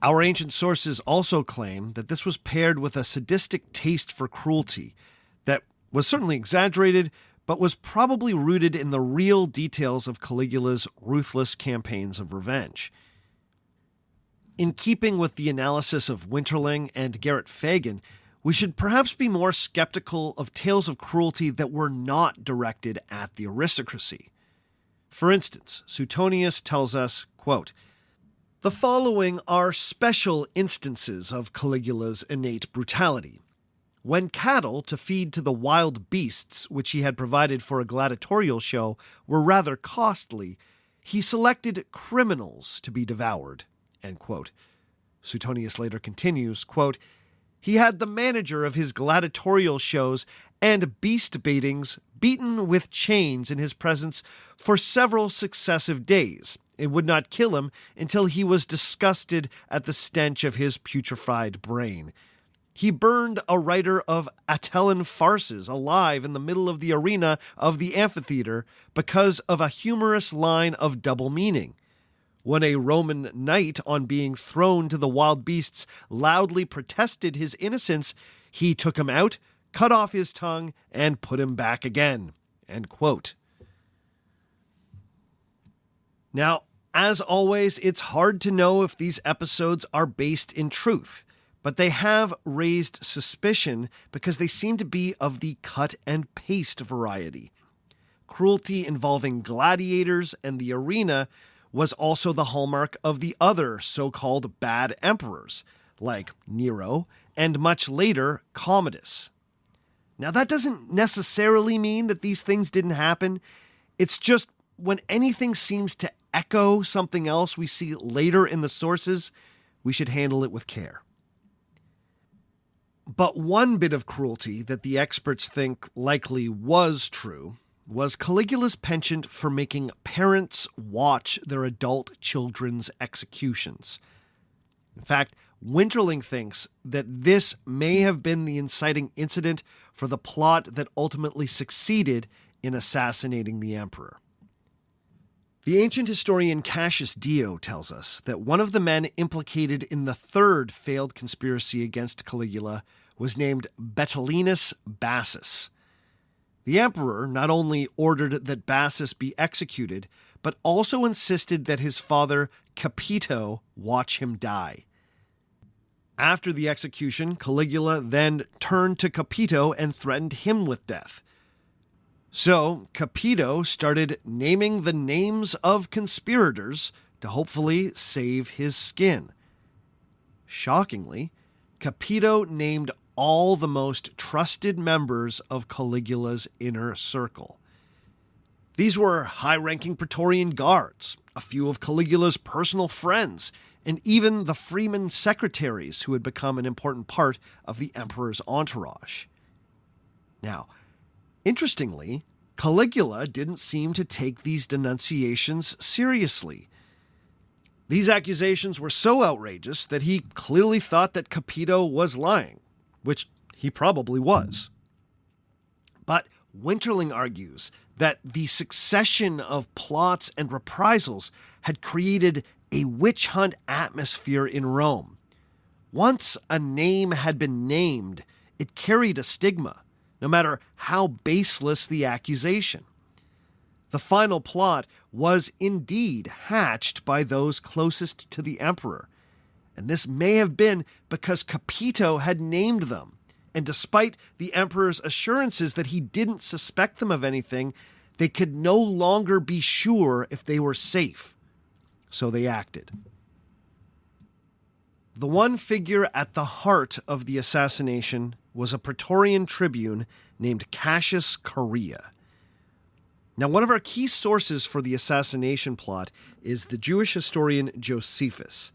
Our ancient sources also claim that this was paired with a sadistic taste for cruelty that was certainly exaggerated, but was probably rooted in the real details of Caligula's ruthless campaigns of revenge. In keeping with the analysis of Winterling and Garrett Fagan, we should perhaps be more skeptical of tales of cruelty that were not directed at the aristocracy. For instance, Suetonius tells us, quote, "The following are special instances of Caligula's innate brutality. When cattle to feed to the wild beasts which he had provided for a gladiatorial show were rather costly, he selected criminals to be devoured." End quote. Suetonius later continues, quote, "He had the manager of his gladiatorial shows and beast baitings beaten with chains in his presence for several successive days. It would not kill him until he was disgusted at the stench of his putrefied brain. He burned a writer of Atellan farces alive in the middle of the arena of the amphitheater because of a humorous line of double meaning. When a Roman knight, on being thrown to the wild beasts, loudly protested his innocence, he took him out, cut off his tongue, and put him back again. End quote. Now, as always, it's hard to know if these episodes are based in truth, but they have raised suspicion because they seem to be of the cut and paste variety. Cruelty involving gladiators and the arena was also the hallmark of the other so-called bad emperors, like Nero and much later Commodus. Now, that doesn't necessarily mean that these things didn't happen. It's just when anything seems to echo something else we see later in the sources, we should handle it with care. But one bit of cruelty that the experts think likely was true was Caligula's penchant for making parents watch their adult children's executions. In fact, Winterling thinks that this may have been the inciting incident for the plot that ultimately succeeded in assassinating the emperor. The ancient historian Cassius Dio tells us that one of the men implicated in the third failed conspiracy against Caligula was named Betulinus Bassus. The emperor not only ordered that Bassus be executed, but also insisted that his father Capito watch him die. After the execution, Caligula then turned to Capito and threatened him with death. So, Capito started naming the names of conspirators to hopefully save his skin. Shockingly, Capito named all the most trusted members of Caligula's inner circle. These were high-ranking Praetorian guards, a few of Caligula's personal friends, and even the freeman secretaries who had become an important part of the emperor's entourage. Now, interestingly, Caligula didn't seem to take these denunciations seriously. These accusations were so outrageous that he clearly thought that Capito was lying, which he probably was. But Winterling argues that the succession of plots and reprisals had created a witch hunt atmosphere in Rome. Once a name had been named, it carried a stigma, no matter how baseless the accusation. The final plot was indeed hatched by those closest to the emperor, and this may have been because Capito had named them, and despite the emperor's assurances that he didn't suspect them of anything, they could no longer be sure if they were safe. So they acted. The one figure at the heart of the assassination was a Praetorian tribune named Cassius Chaerea. Now, one of our key sources for the assassination plot is the Jewish historian Josephus.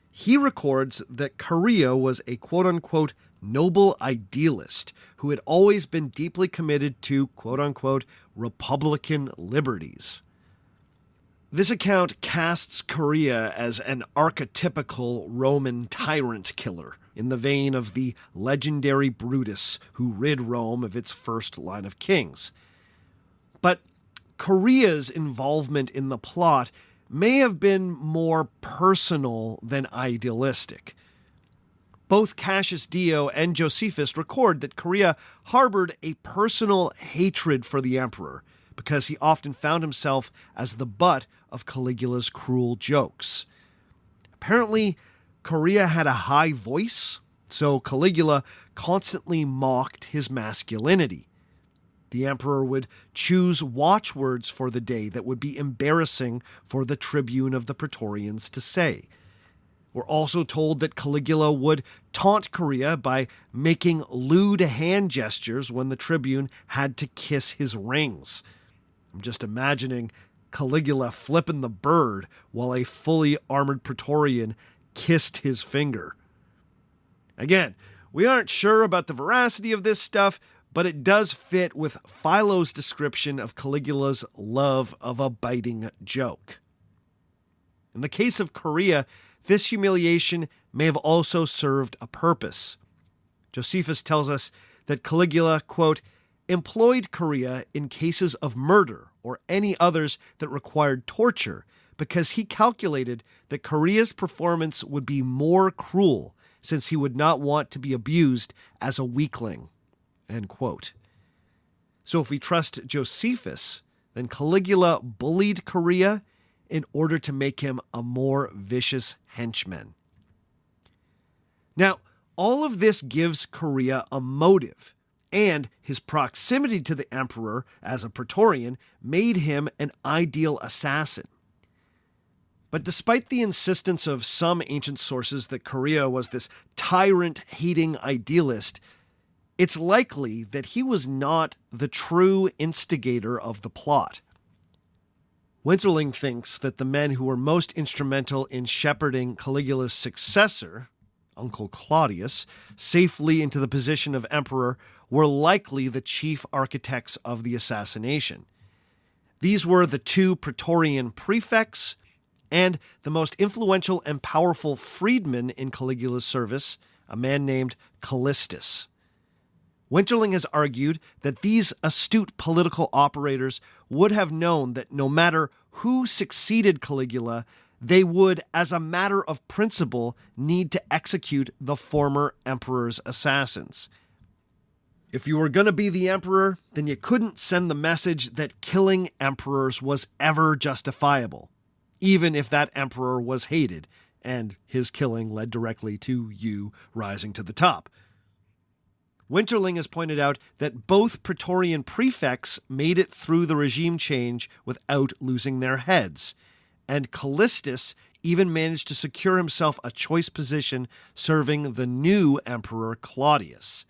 He records that Chaerea was a quote-unquote noble idealist who had always been deeply committed to quote-unquote republican liberties. This account casts Chaerea as an archetypical Roman tyrant killer, in the vein of the legendary Brutus who rid Rome of its first line of kings. But Chaerea's involvement in the plot may have been more personal than idealistic. Both Cassius Dio and Josephus record that Chaerea harbored a personal hatred for the emperor because he often found himself as the butt of Caligula's cruel jokes. Apparently, Chaerea had a high voice, so Caligula constantly mocked his masculinity. The emperor would choose watchwords for the day that would be embarrassing for the tribune of the Praetorians to say. We're also told that Caligula would taunt Chaerea by making lewd hand gestures when the tribune had to kiss his rings. I'm just imagining Caligula flipping the bird while a fully armored Praetorian kissed his finger. Again, we aren't sure about the veracity of this stuff, but it does fit with Philo's description of Caligula's love of a biting joke. In the case of Chaerea, this humiliation may have also served a purpose. Josephus tells us that Caligula, quote, employed Chorea in cases of murder or any others that required torture because he calculated that Chorea's performance would be more cruel since he would not want to be abused as a weakling, end quote. So if we trust Josephus, then Caligula bullied Chorea in order to make him a more vicious henchman. Now, all of this gives Chorea a motive, and his proximity to the emperor as a Praetorian made him an ideal assassin. But despite the insistence of some ancient sources that Chorea was this tyrant-hating idealist, it's likely that he was not the true instigator of the plot. Winterling thinks that the men who were most instrumental in shepherding Caligula's successor, Uncle Claudius, safely into the position of emperor were likely the chief architects of the assassination. These were the two Praetorian prefects and the most influential and powerful freedman in Caligula's service, a man named Callistus. Winterling has argued that these astute political operators would have known that no matter who succeeded Caligula, they would, as a matter of principle, need to execute the former emperor's assassins. If you were going to be the emperor, then you couldn't send the message that killing emperors was ever justifiable, even if that emperor was hated, and his killing led directly to you rising to the top. Winterling has pointed out that both Praetorian prefects made it through the regime change without losing their heads, and Callistus even managed to secure himself a choice position serving the new Emperor Claudius.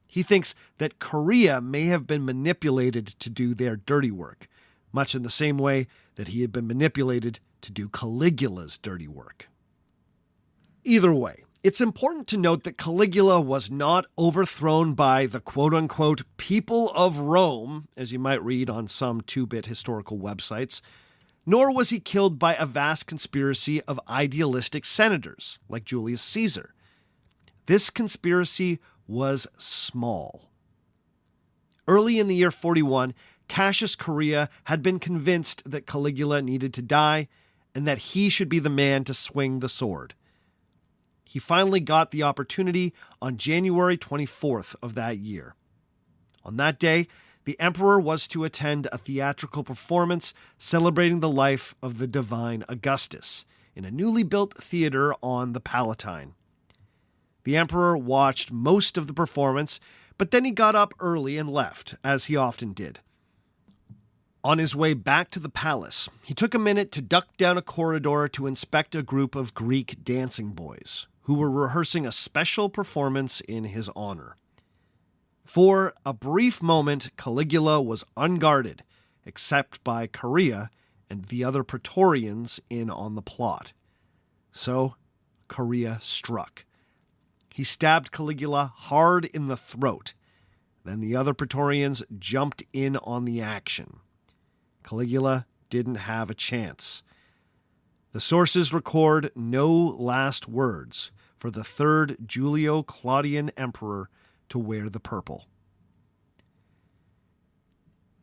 He thinks that Chorea may have been manipulated to do their dirty work, much in the same way that he had been manipulated to do Caligula's dirty work. Either way, it's important to note that Caligula was not overthrown by the quote-unquote people of Rome, as you might read on some 2-bit historical websites, nor was he killed by a vast conspiracy of idealistic senators like Julius Caesar. This conspiracy was small. Early in the year 41, Cassius Chorea had been convinced that Caligula needed to die and that he should be the man to swing the sword. He finally got the opportunity on January 24th of that year. On that day, the emperor was to attend a theatrical performance celebrating the life of the divine Augustus in a newly built theater on the Palatine. The emperor watched most of the performance, but then he got up early and left, as he often did. On his way back to the palace, he took a minute to duck down a corridor to inspect a group of Greek dancing boys who were rehearsing a special performance in his honor. For a brief moment, Caligula was unguarded, except by Chorea and the other Praetorians in on the plot. So, Chorea struck. He stabbed Caligula hard in the throat. Then the other Praetorians jumped in on the action. Caligula didn't have a chance. The sources record no last words for the third Julio-Claudian emperor to wear the purple.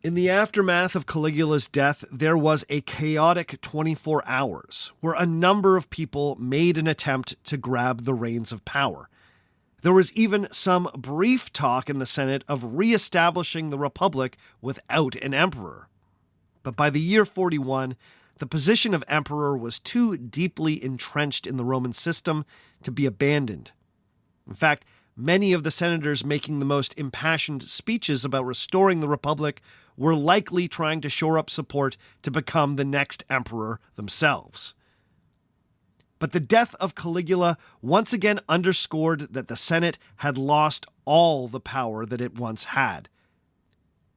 In the aftermath of Caligula's death, there was a chaotic 24 hours where a number of people made an attempt to grab the reins of power. There was even some brief talk in the Senate of re-establishing the Republic without an emperor. But by the year 41, the position of emperor was too deeply entrenched in the Roman system to be abandoned. In fact, many of the senators making the most impassioned speeches about restoring the Republic were likely trying to shore up support to become the next emperor themselves. But the death of Caligula once again underscored that the Senate had lost all the power that it once had.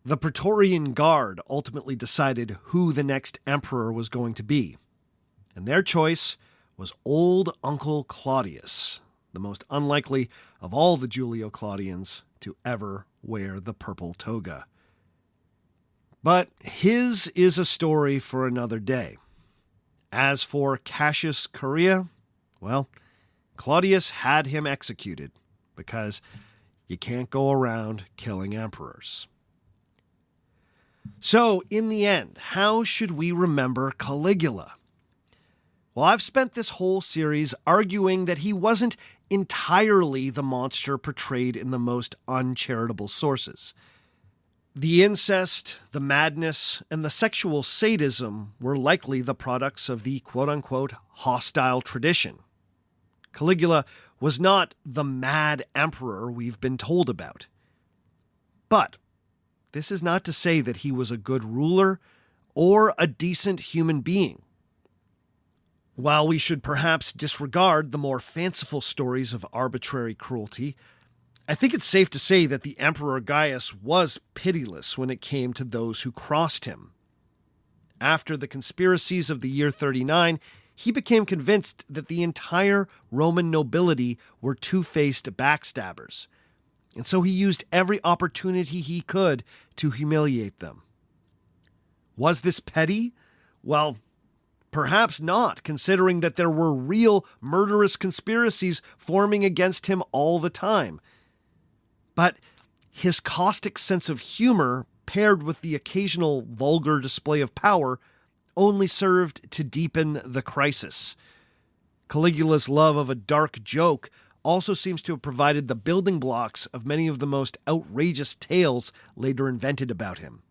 The Praetorian Guard ultimately decided who the next emperor was going to be, and their choice was old Uncle Claudius, the most unlikely of all the Julio-Claudians to ever wear the purple toga. But his is a story for another day. As for Cassius Chorea, well, Claudius had him executed, because you can't go around killing emperors. So, in the end, how should we remember Caligula? Well, I've spent this whole series arguing that he wasn't entirely the monster portrayed in the most uncharitable sources. The incest, the madness, and the sexual sadism were likely the products of the quote-unquote hostile tradition. Caligula was not the mad emperor we've been told about. But this is not to say that he was a good ruler or a decent human being. While we should perhaps disregard the more fanciful stories of arbitrary cruelty, I think it's safe to say that the Emperor Gaius was pitiless when it came to those who crossed him. After the conspiracies of the year 39, he became convinced that the entire Roman nobility were two-faced backstabbers, and so he used every opportunity he could to humiliate them. Was this petty? Well, perhaps not, considering that there were real murderous conspiracies forming against him all the time. But his caustic sense of humor, paired with the occasional vulgar display of power, only served to deepen the crisis. Caligula's love of a dark joke also seems to have provided the building blocks of many of the most outrageous tales later invented about him.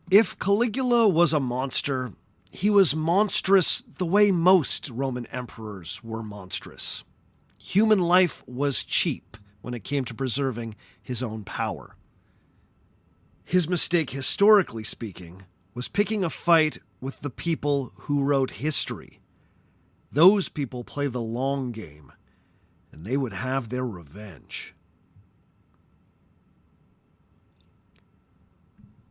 If Caligula was a monster, he was monstrous the way most Roman emperors were monstrous. Human life was cheap when it came to preserving his own power. His mistake, historically speaking, was picking a fight with the people who wrote history. Those people play the long game, and they would have their revenge.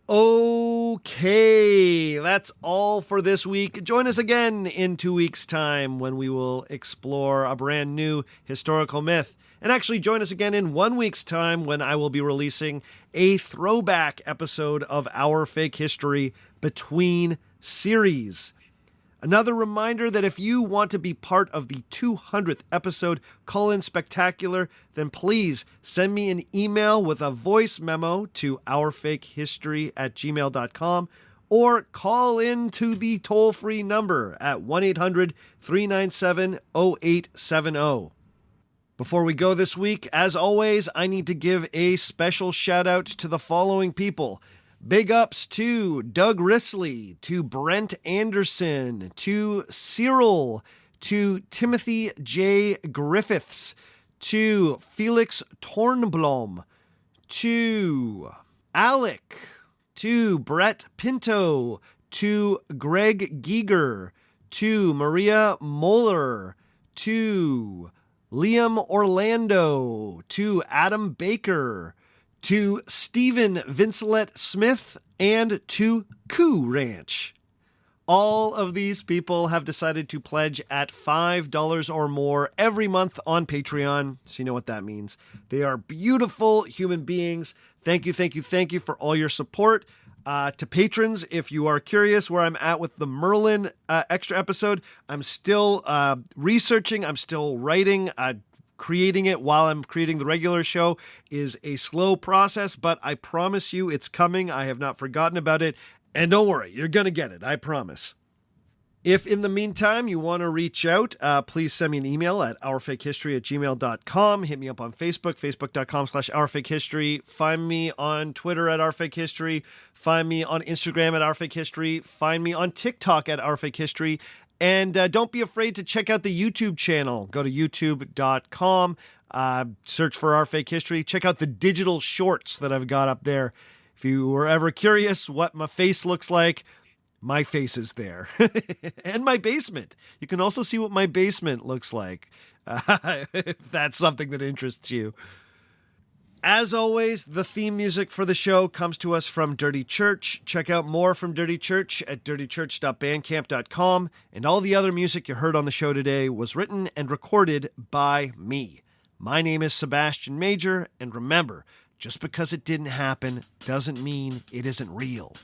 Okay, that's all for this week. Join us again in 2 weeks' time when we will explore a brand new historical myth. And actually join us again in 1 week's time when I will be releasing a throwback episode of Our Fake History Between series. Another reminder that if you want to be part of the 200th episode call-in spectacular, then please send me an email with a voice memo to ourfakehistory@gmail.com or call in to the toll-free number at 1-800-397-0870. Before we go this week, as always, I need to give a special shout out to the following people. Big ups to Doug Risley, to Brent Anderson, to Cyril, to Timothy J. Griffiths, to Felix Tornblom, to Alec, to Brett Pinto, to Greg Giger, to Maria Moeller, to Liam Orlando, to Adam Baker, to Stephen Vincelet Smith, and to Coo Ranch. All of these people have decided to pledge at $5 or more every month on Patreon, so you know what that means. They are beautiful human beings. Thank you, thank you, thank you for all your support. To patrons, if you are curious where I'm at with the Merlin extra episode, I'm still researching, I'm still writing. Creating it while I'm creating the regular show is a slow process, but I promise you it's coming. I have not forgotten about it. And don't worry, you're going to get it. I promise. If in the meantime you want to reach out, please send me an email at ourfakehistory@gmail.com. Hit me up on Facebook, facebook.com/ourfakehistory. Find me on Twitter at ourfakehistory. Find me on Instagram at ourfakehistory. Find me on TikTok at ourfakehistory. And don't be afraid to check out the YouTube channel. Go to youtube.com, search for Our Fake History. Check out the digital shorts that I've got up there. If you were ever curious what my face looks like, my face is there. And my basement. You can also see what my basement looks like, if that's something that interests you. As always, the theme music for the show comes to us from Dirty Church. Check out more from Dirty Church at dirtychurch.bandcamp.com. And all the other music you heard on the show today was written and recorded by me. My name is Sebastian Major, and remember, just because it didn't happen doesn't mean it isn't real.